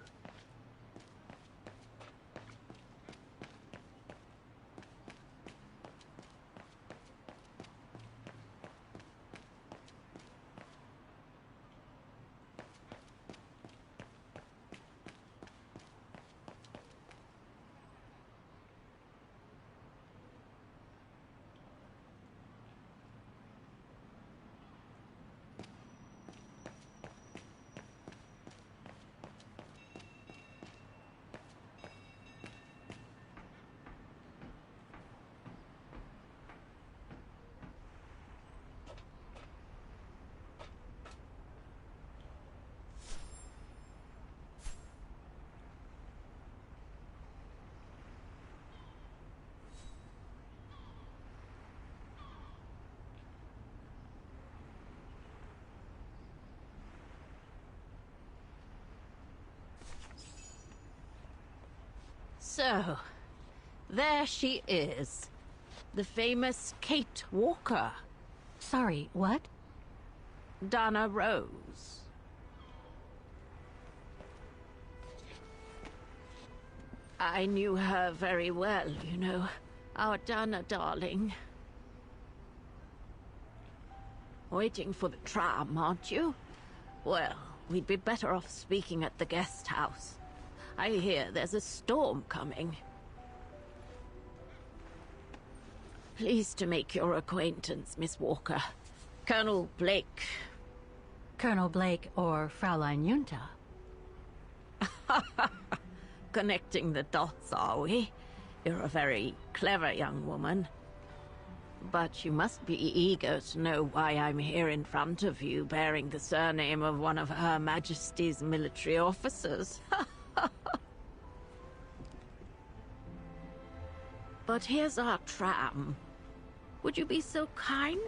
So, there she is. The famous Kate Walker. Sorry, what? Dana Rose. I knew her very well, you know. Our Dana darling. Waiting for the tram, aren't you? Well, we'd be better off speaking at the guest house. I hear there's a storm coming. Pleased to make your acquaintance, Miss Walker. Colonel Blake. Colonel Blake or Fraulein Junta? Connecting the dots, are we? You're a very clever young woman. But you must be eager to know why I'm here in front of you, bearing the surname of one of Her Majesty's military officers. But here's our tram. Would you be so kind?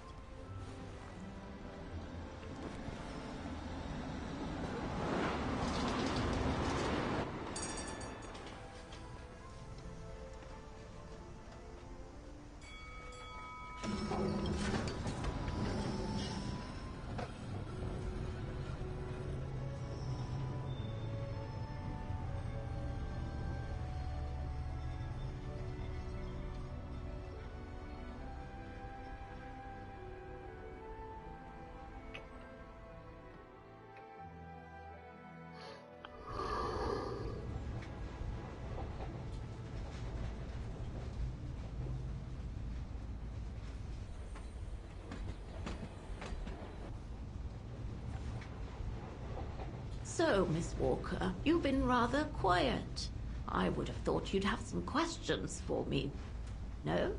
So, Miss Walker, you've been rather quiet. I would have thought you'd have some questions for me. No?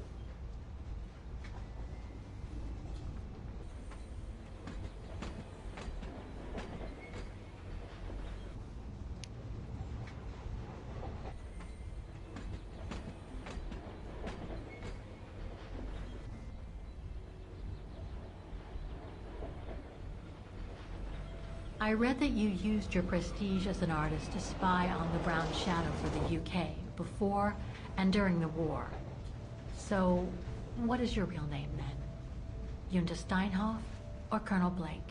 I read that you used your prestige as an artist to spy on the Brown Shadow for the UK before and during the war. So, what is your real name then? Junta Steinhoff or Colonel Blake?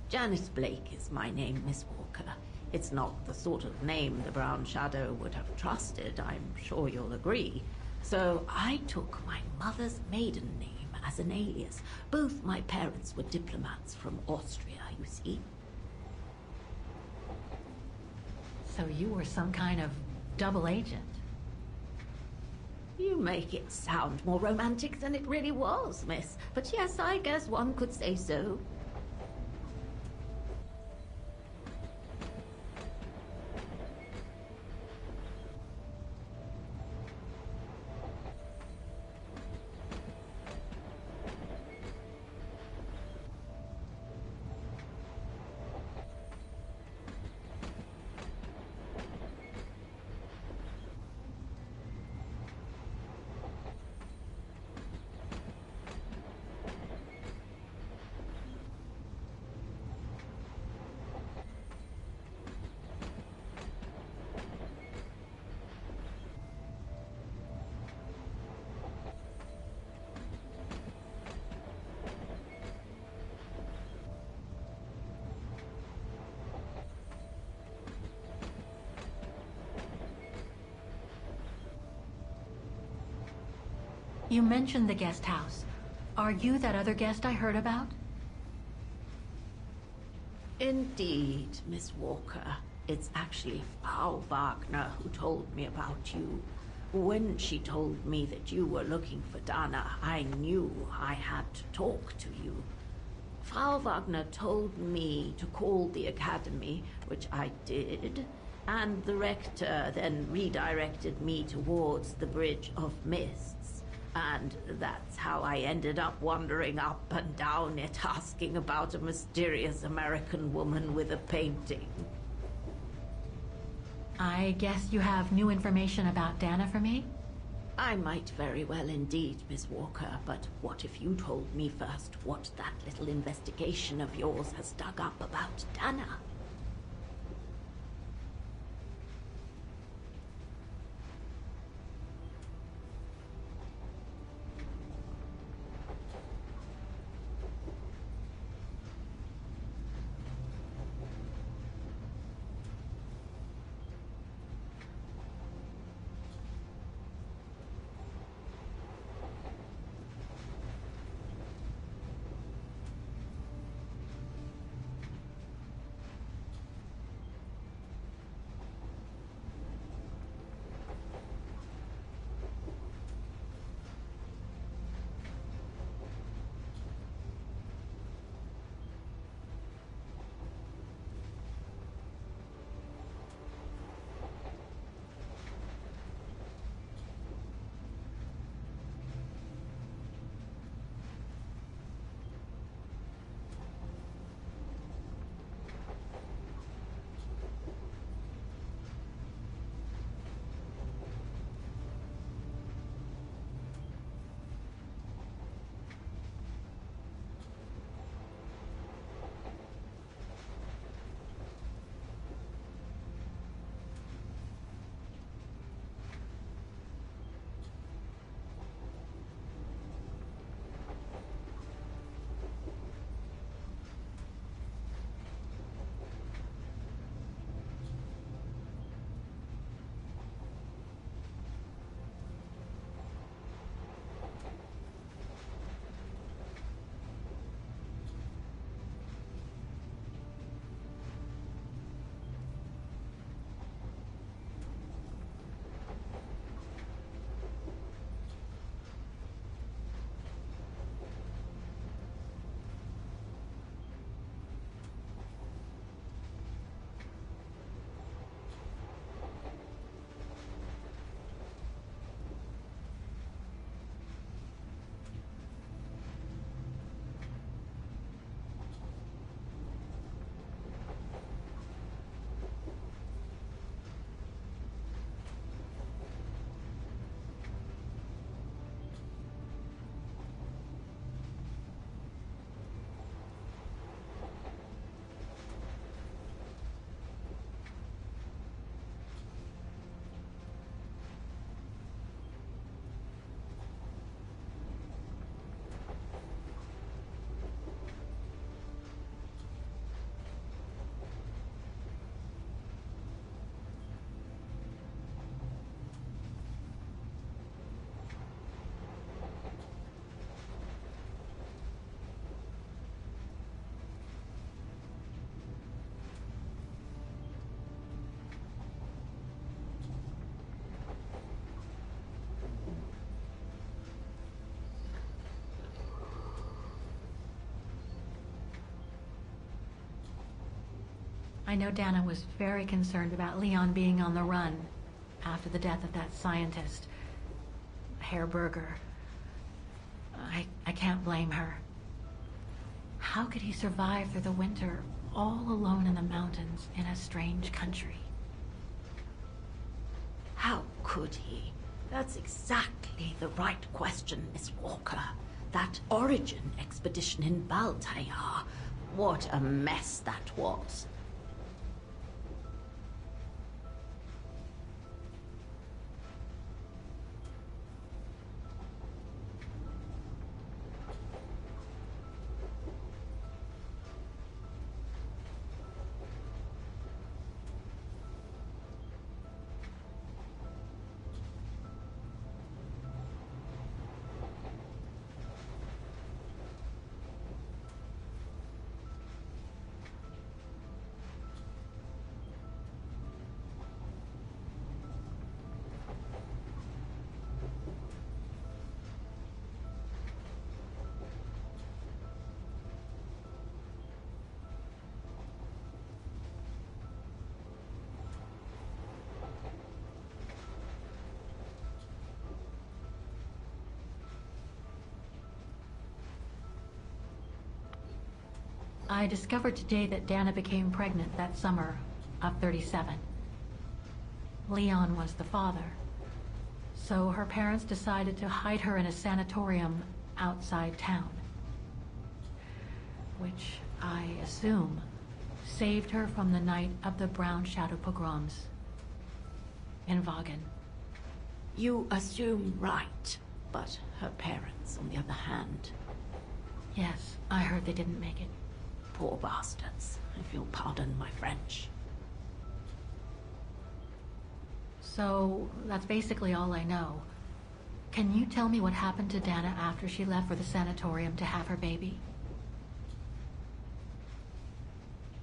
Janice Blake is my name, Miss Walker. It's not the sort of name the Brown Shadow would have trusted, I'm sure you'll agree. So I took my mother's maiden name, as an alias. Both my parents were diplomats from Austria, you see. So you were some kind of double agent? You make it sound more romantic than it really was, miss. But yes, I guess one could say so. You mentioned the guest house. Are you that other guest I heard about? Indeed, Miss Walker. It's actually Frau Wagner who told me about you. When she told me that you were looking for Dana, I knew I had to talk to you. Frau Wagner told me to call the academy, which I did, and the rector then redirected me towards the Bridge of Mists. And that's how I ended up wandering up and down it, asking about a mysterious American woman with a painting. I guess you have new information about Dana for me? I might very well indeed, Miss Walker, but what if you told me first what that little investigation of yours has dug up about Dana? I know Dana was very concerned about Leon being on the run after the death of that scientist, Herr Berger. I can't blame her. How could he survive through the winter, all alone in the mountains in a strange country? How could he? That's exactly the right question, Miss Walker. That origin expedition in Baltayar. What a mess that was. I discovered today that Dana became pregnant that summer of 37. Leon was the father. So her parents decided to hide her in a sanatorium outside town, which I assume saved her from the night of the Brown Shadow pogroms in Vagen. You assume right, but her parents, on the other hand... Yes, I heard they didn't make it. Poor bastards, if you'll pardon my French. So, that's basically all I know. Can you tell me what happened to Dana after she left for the sanatorium to have her baby?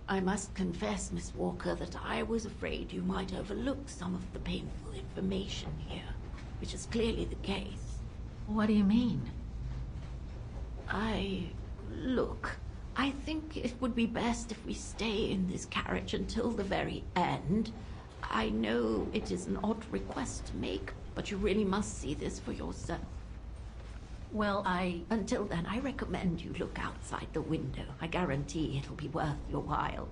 I must confess, Miss Walker, that I was afraid you might overlook some of the painful information here, which is clearly the case. What do you mean? Look, I think it would be best if we stay in this carriage until the very end. I know it is an odd request to make, but you really must see this for yourself. Well, Until then, I recommend you look outside the window. I guarantee it'll be worth your while.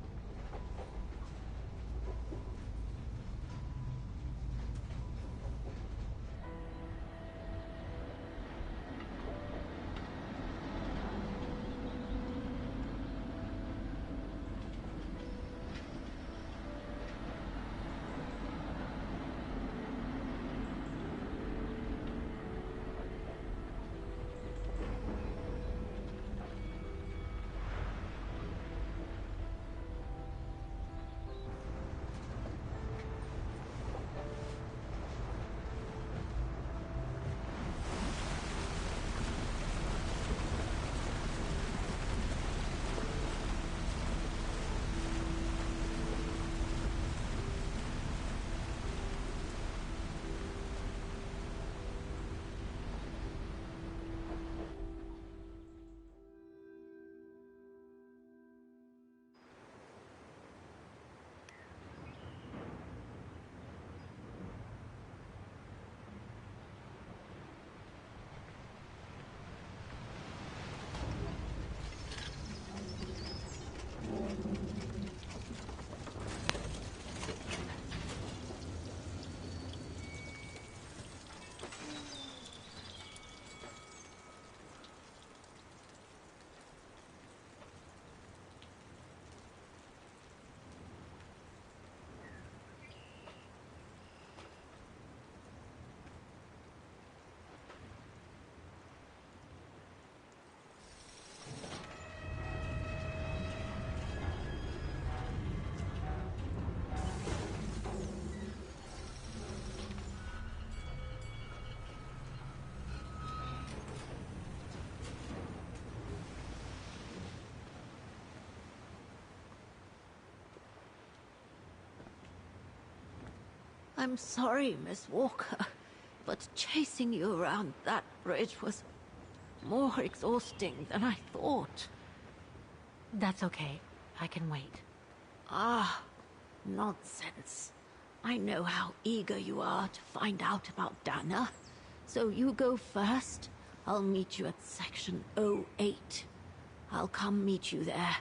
I'm sorry, Miss Walker, but chasing you around that bridge was more exhausting than I thought. That's okay. I can wait. Ah, Nonsense. I know how eager you are to find out about Dana. So you go first. I'll meet you at section 08. I'll come meet you there.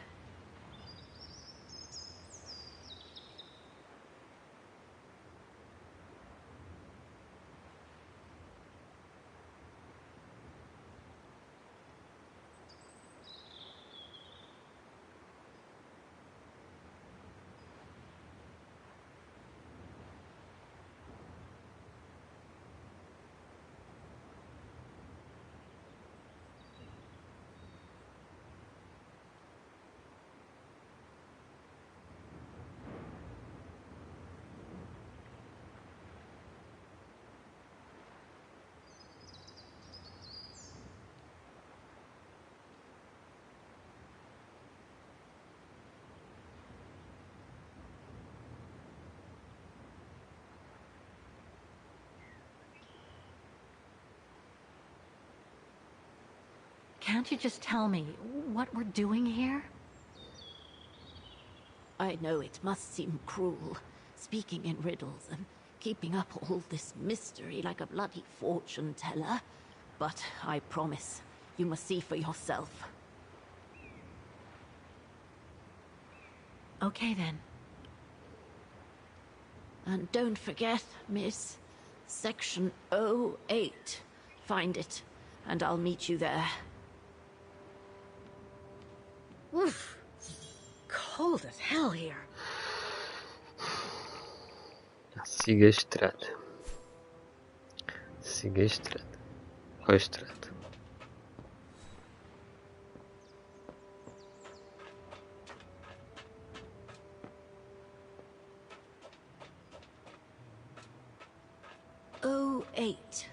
Can't you just tell me what we're doing here? I know it must seem cruel, speaking in riddles and keeping up all this mystery like a bloody fortune teller, but I promise you must see for yourself. Okay then. And don't forget, miss, section 08. Find it, and I'll meet you there. Oof. Cold as hell here. Siga a estrada. Siga a estrada. Qual a estrada? Oh, 08.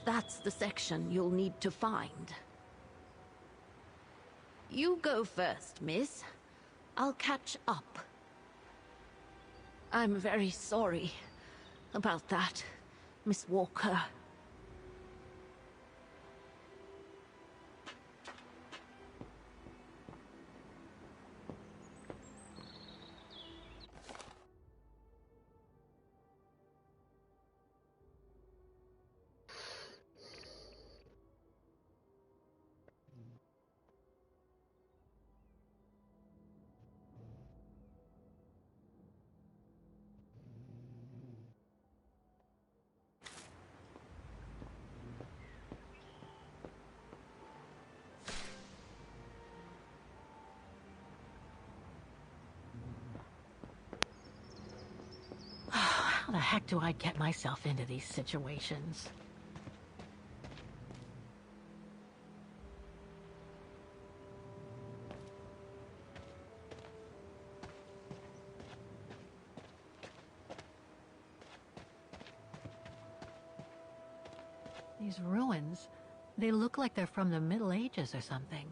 That's the section you'll need to find. You go first, miss. I'll catch up. I'm very sorry about that, Miss Walker. How the heck do I get myself into these situations? These ruins, they look like they're from the Middle Ages or something.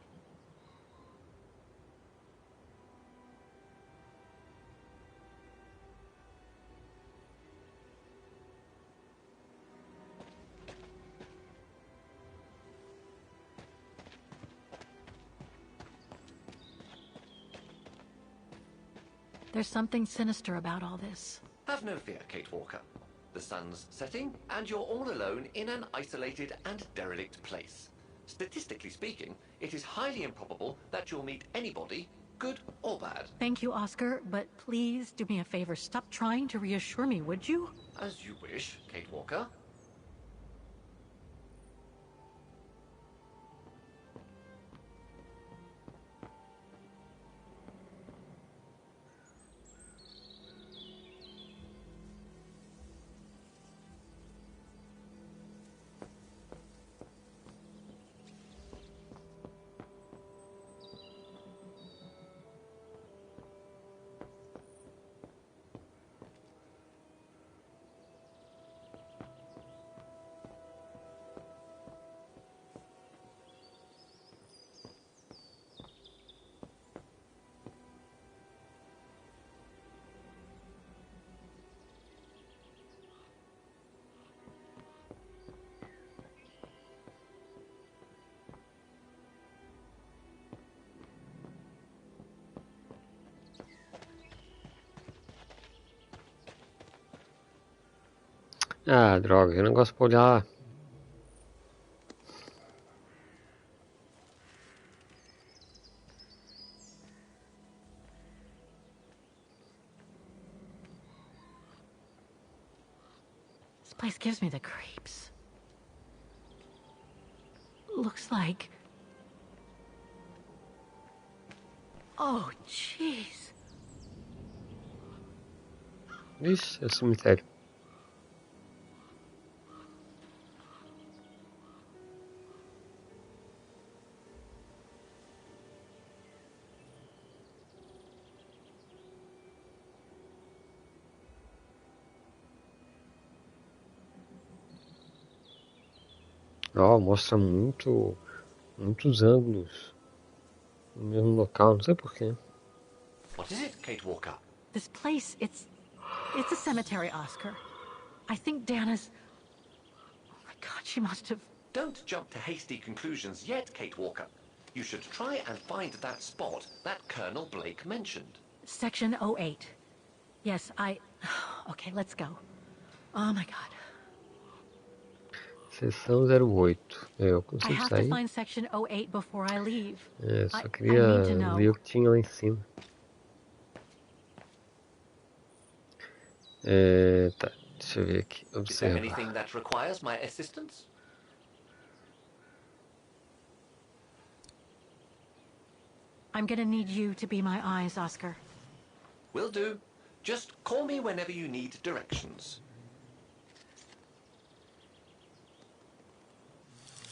There's something sinister about all this. Have no fear, Kate Walker. The sun's setting, and you're all alone in an isolated and derelict place. Statistically speaking, it is highly improbable that you'll meet anybody, good or bad. Thank you, Oscar, but please do me a favor. Stop trying to reassure me, would you? As you wish, Kate Walker. Ah, droga, eu não gosto de olhar. This place gives me the creeps. Looks like... Oh, jeez. Vixe, é o cemitério. Ó, mostra muitos ângulos no mesmo local, não sei porquê. What is it, Kate Walker? This place, it's a cemetery, Oscar. I think Dana's... Oh my god, she must have... Don't jump to hasty conclusions yet, Kate Walker. You should try and find that spot that Colonel Blake mentioned. Section 08. Yes, Okay, let's go. Oh my god. Seção 08. Eu I consigo have to sair? find section 08 before I leave. É, só I queria need to know. ver o que tinha lá em cima. Tá, deixa eu ver aqui. Is there Observa. anything that requires my assistance? I'm gonna need you to be my eyes, Oscar. Will do. Just call me whenever you need directions.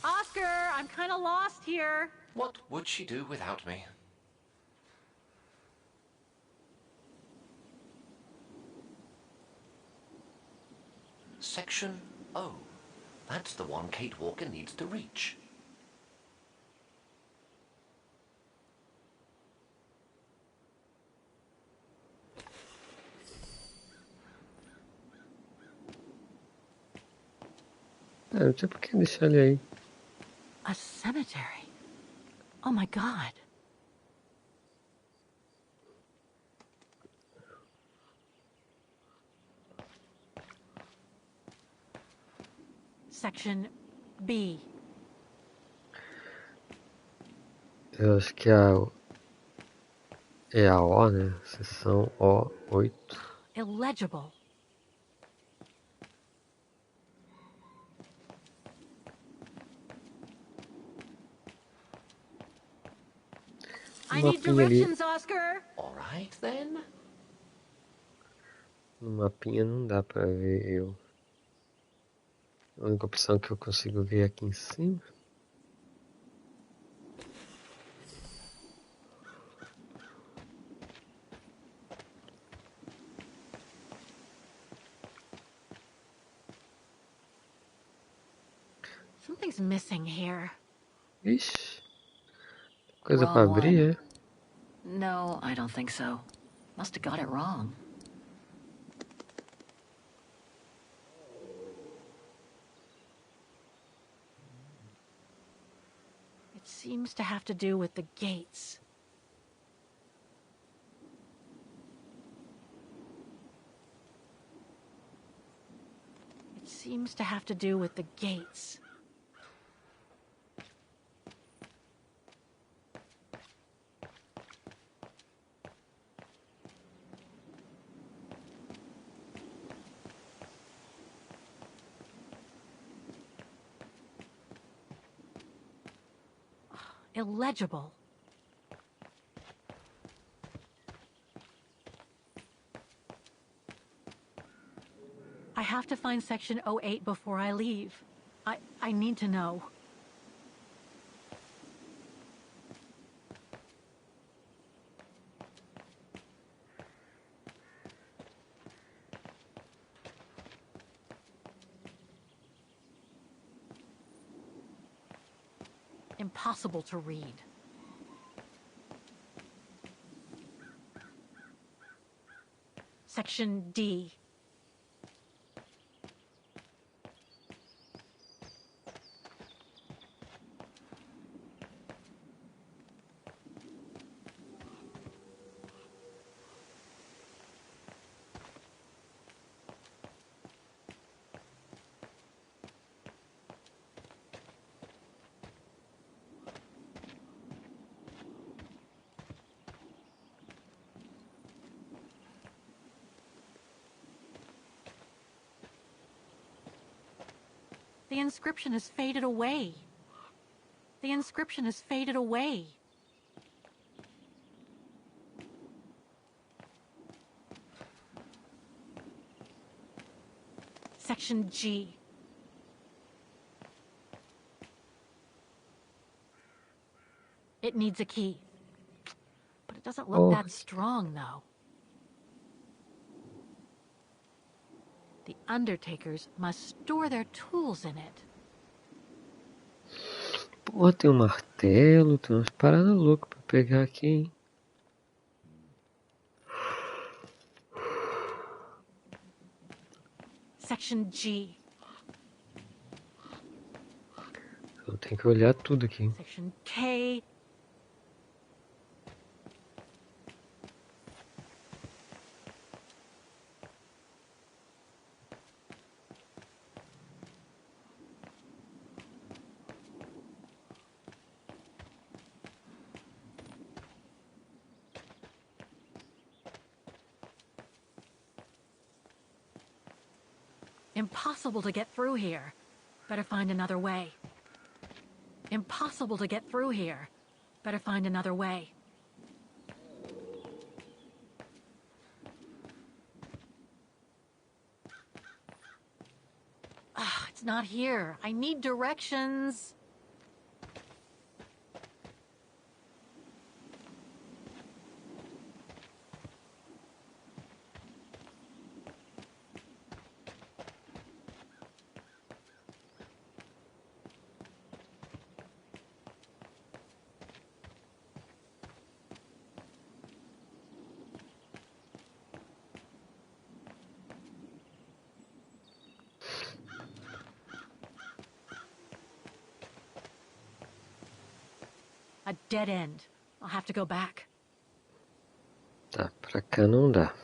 Oscar, I'm kind of lost here. What would she do without me? Section O. That's the one Kate Walker needs to reach. Não sei por que deixar ele aí. A cemetery. Oh my god. Section B. Eu acho que é a O, né? Seção O8. Illegible. I need directions, Oscar. All right then. No mapinha não dá pra ver eu. A única opção que eu consigo ver é aqui em cima. Something's missing here. Ixi. Coisa pra abrir, é? No, I don't think so. Must have got it wrong. It seems to have to do with the gates. It seems to have to do with the gates. Illegible. I have to find section 08 before I leave. I need to know. Impossible to read. Section D. The inscription has faded away. The inscription has faded away. Section G. It needs a key. But it doesn't look that strong, though. The Undertakers must store their tools in it. Pô, tem um martelo, tem umas paradas loucas pra pegar aqui, hein? Section G. Eu tenho que olhar tudo aqui. Section K. Impossible to get through here. Better find another way. Impossible to get through here. Better find another way. Ah, it's not here. I need directions. A dead end. I'll have to go back. Tá, pra cá não dá.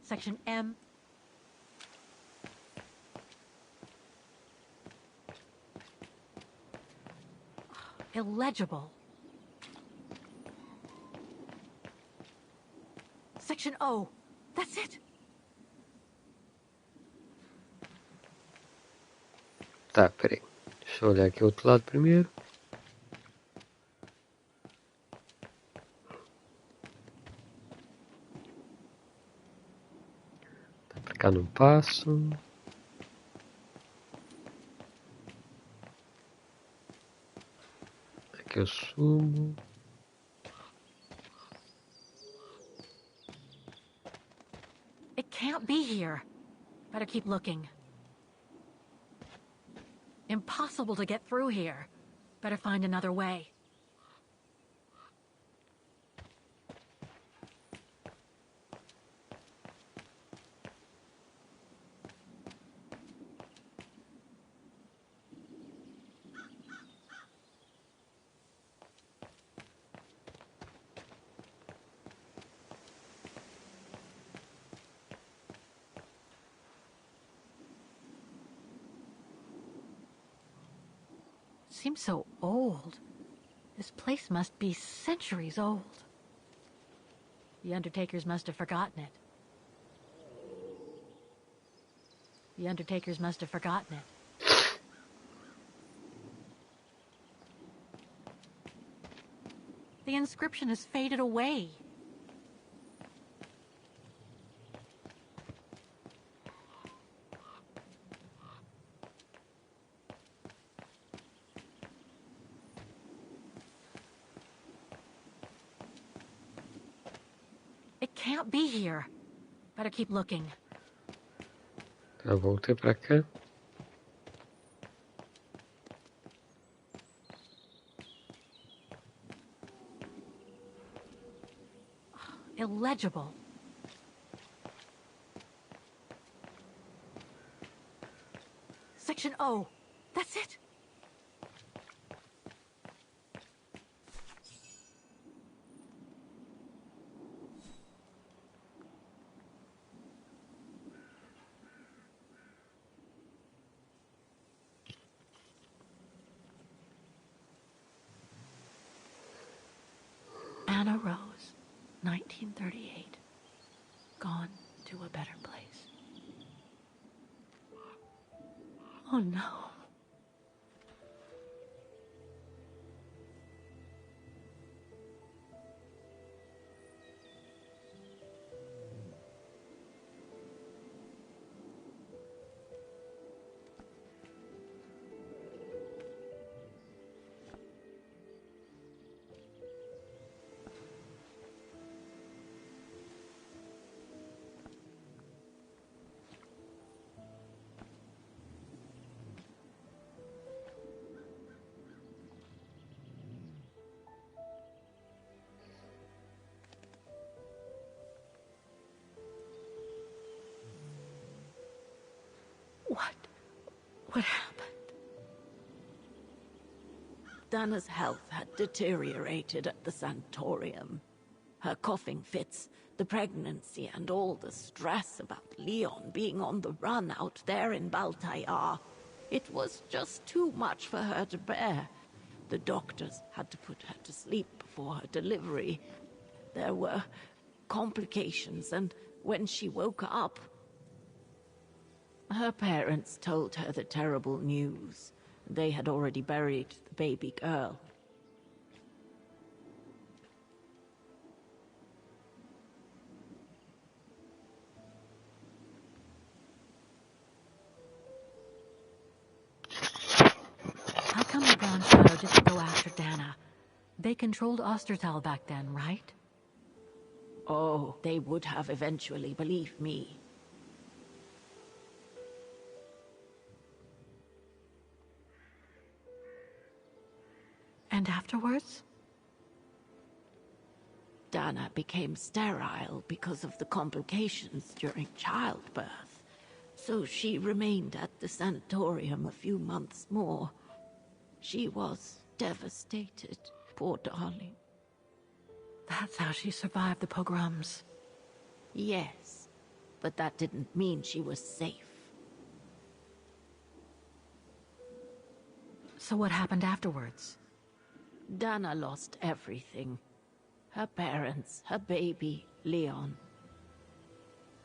Section M. Illegible. Section O. That's it. Tá, peraí. Deixa eu olhar aqui o outro lado primeiro. Tá, pra cá não passo. Aqui eu subo. It can't be here. Better keep looking. Impossible to get through here. Better find another way. Seems so old. This place must be centuries old. The Undertakers must have forgotten it. The Undertakers must have forgotten it. The inscription has faded away. It can't be here. Better keep looking. Tá, voltei pra cá. illegible. Section O. That's it. Anna Rose, 1938. Gone to a better place. Oh no. What happened? Dana's health had deteriorated at the sanatorium. Her coughing fits, the pregnancy, and all the stress about Leon being on the run out there in Baltayar. It was just too much for her to bear. The doctors had to put her to sleep before her delivery. There were complications, and when she woke up, her parents told her the terrible news. They had already buried the baby girl. How come the Brown Shadow didn't go after Dana? They controlled Ostertal back then, right? Oh, they would have eventually, believe me. And afterwards? Dana became sterile because of the complications during childbirth. So she remained at the sanatorium a few months more. She was devastated, poor darling. That's how she survived the pogroms. Yes, but that didn't mean she was safe. So what happened afterwards? Dana lost everything. Her parents, her baby, Leon.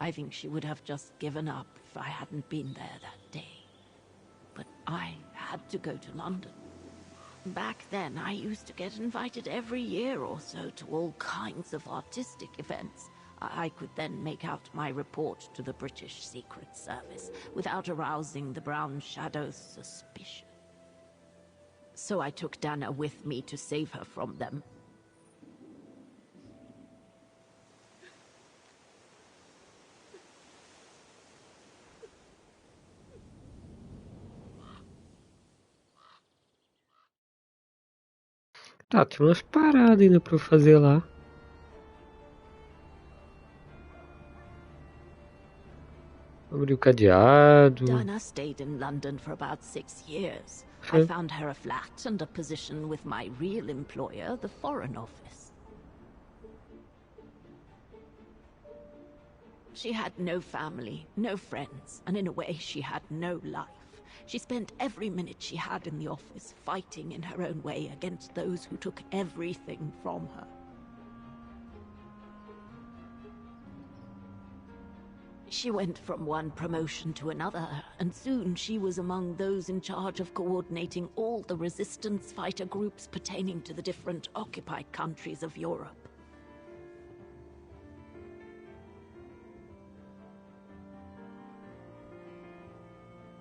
I think she would have just given up if I hadn't been there that day. But I had to go to London. Back then, I used to get invited every year or so to all kinds of artistic events. I could then make out my report to the British Secret Service without arousing the Brown Shadow's suspicion. So I took Dana with me to save her from them. Tá, tinha umas paradas ainda pra eu fazer lá. Abri o cadeado. Dana stayed in London for about 6 years. I found her a flat and a position with my real employer, the Foreign Office. She had no family, no friends, and in a way she had no life. She spent every minute she had in the office fighting in her own way against those who took everything from her. She went from one promotion to another, and soon she was among those in charge of coordinating all the resistance fighter groups pertaining to the different occupied countries of Europe.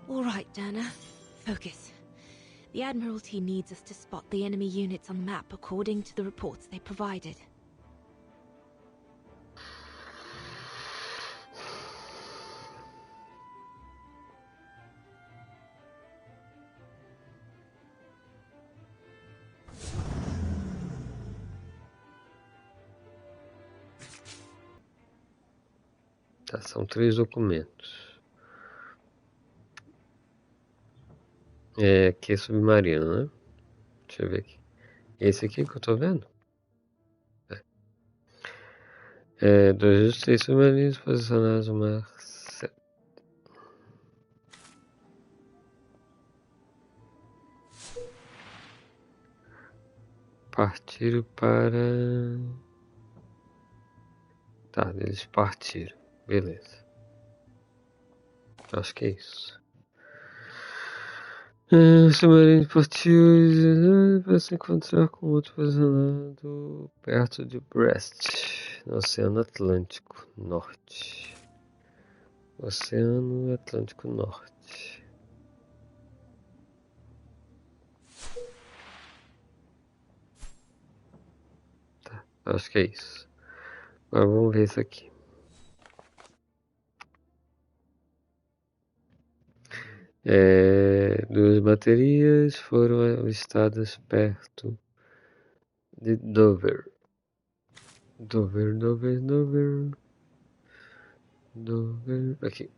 All right, Dana. Focus. The Admiralty needs us to spot the enemy units on the map according to the reports they provided. Tá, são 3 documentos. Aqui é submarino, né? Deixa eu ver aqui. Esse aqui que eu tô vendo? 2 dos 3 submarinos posicionados no mar. Partiram para... Tá, eles partiram. Beleza. Acho que é isso. O submarino partiu para se encontrar com outro posicionado perto de Brest, no Oceano Atlântico Norte. Oceano Atlântico Norte. Tá, acho que é isso. Agora vamos ver isso aqui. Duas baterias foram avistadas perto de Dover. Dover. Aqui.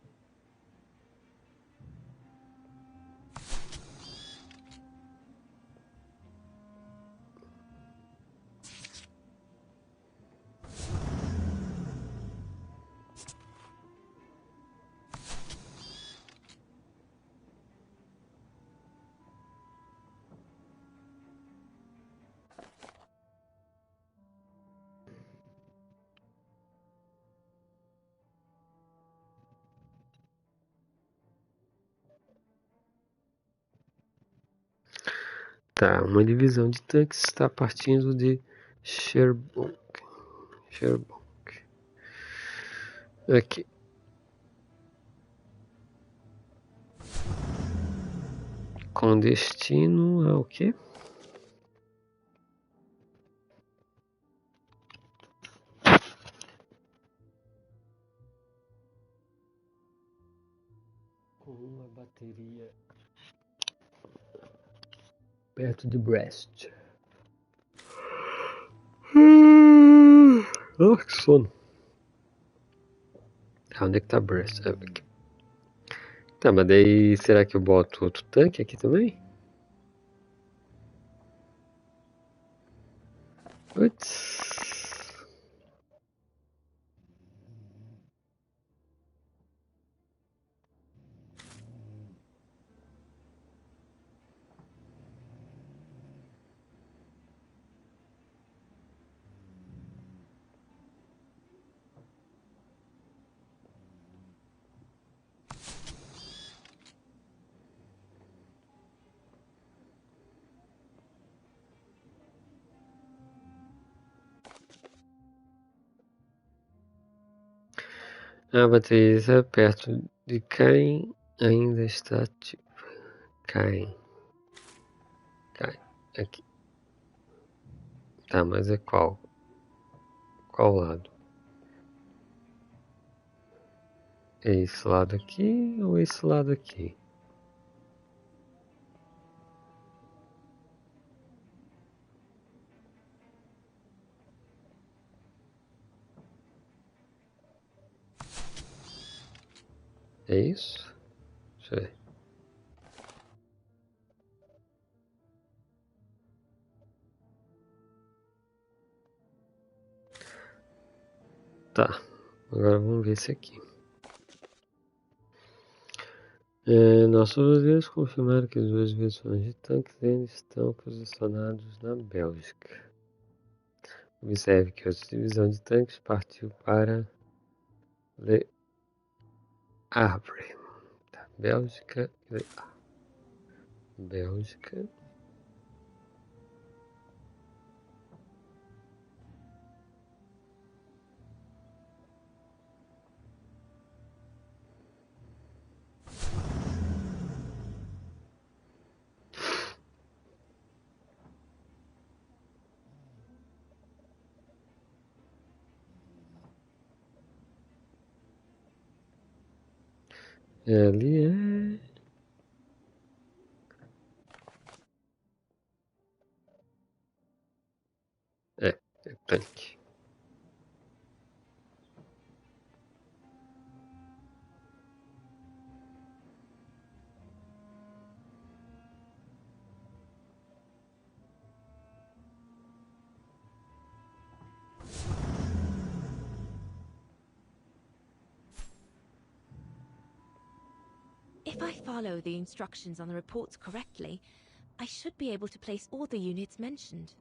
Tá, uma divisão de tanques está partindo de Sherbrooke. Aqui. Com destino ao quê? Com uma bateria perto de Brest. Que sono. Onde é que tá Brest? Aqui. Tá, mas daí será que eu boto outro tanque aqui também? Putz. A bateria perto de Cain ainda está ativa. Cain. Aqui. Tá, mas é qual? Qual lado? É esse lado aqui ou esse lado aqui? É isso? Deixa eu ver. Tá, agora vamos ver esse aqui. Nossos olheiros confirmaram que as duas versões de tanques ainda estão posicionados na Bélgica. Observe que a divisão de tanques partiu para Le Havre. Tá, Bélgica. Bélgica. Ali é tanque. If I follow the instructions on the reports correctly, I should be able to place all the units mentioned.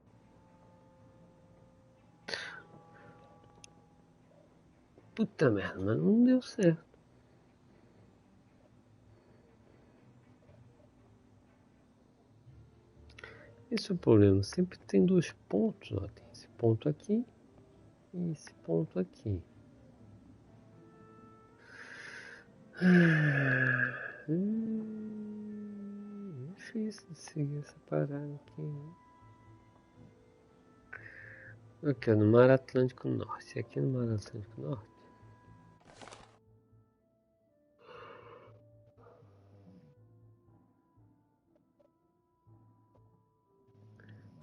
Puta merda, mas não deu certo. Esse é o problema, sempre tem dois pontos, ó. Tem esse ponto aqui e esse ponto aqui. Difícil de seguir essa parada aqui, né? Aqui, no Mar Atlântico Norte. Aqui no Mar Atlântico Norte.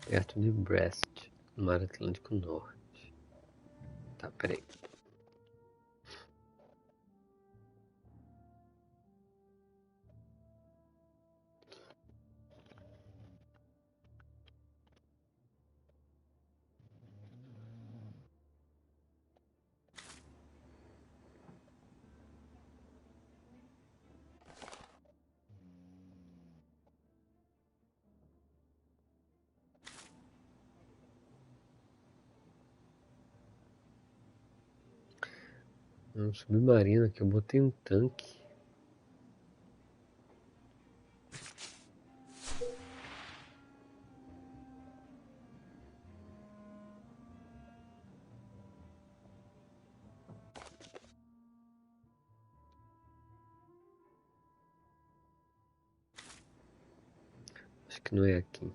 Perto de Brest, no Mar Atlântico Norte. Tá, peraí. É um submarino aqui, eu botei um tanque. Acho que não é aqui.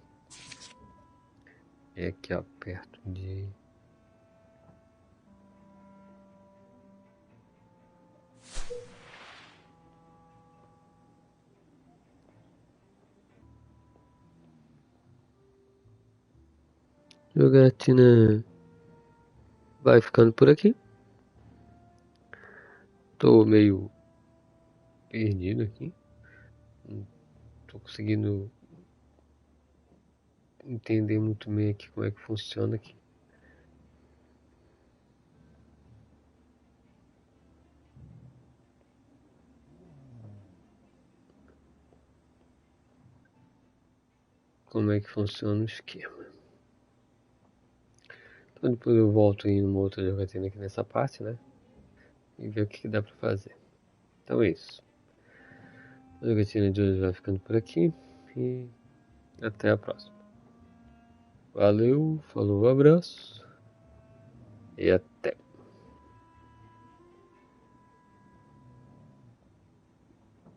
É aqui, ó, perto de... Jogatina vai ficando por aqui. Tô meio perdido aqui. Não tô conseguindo entender muito bem aqui como é que funciona aqui. Como é que funciona o esquema. Então depois eu volto em uma outra jogatina aqui nessa parte, né? E ver o que dá pra fazer. Então é isso. A jogatina de hoje vai ficando por aqui. E até a próxima. Valeu, falou, abraço. E até.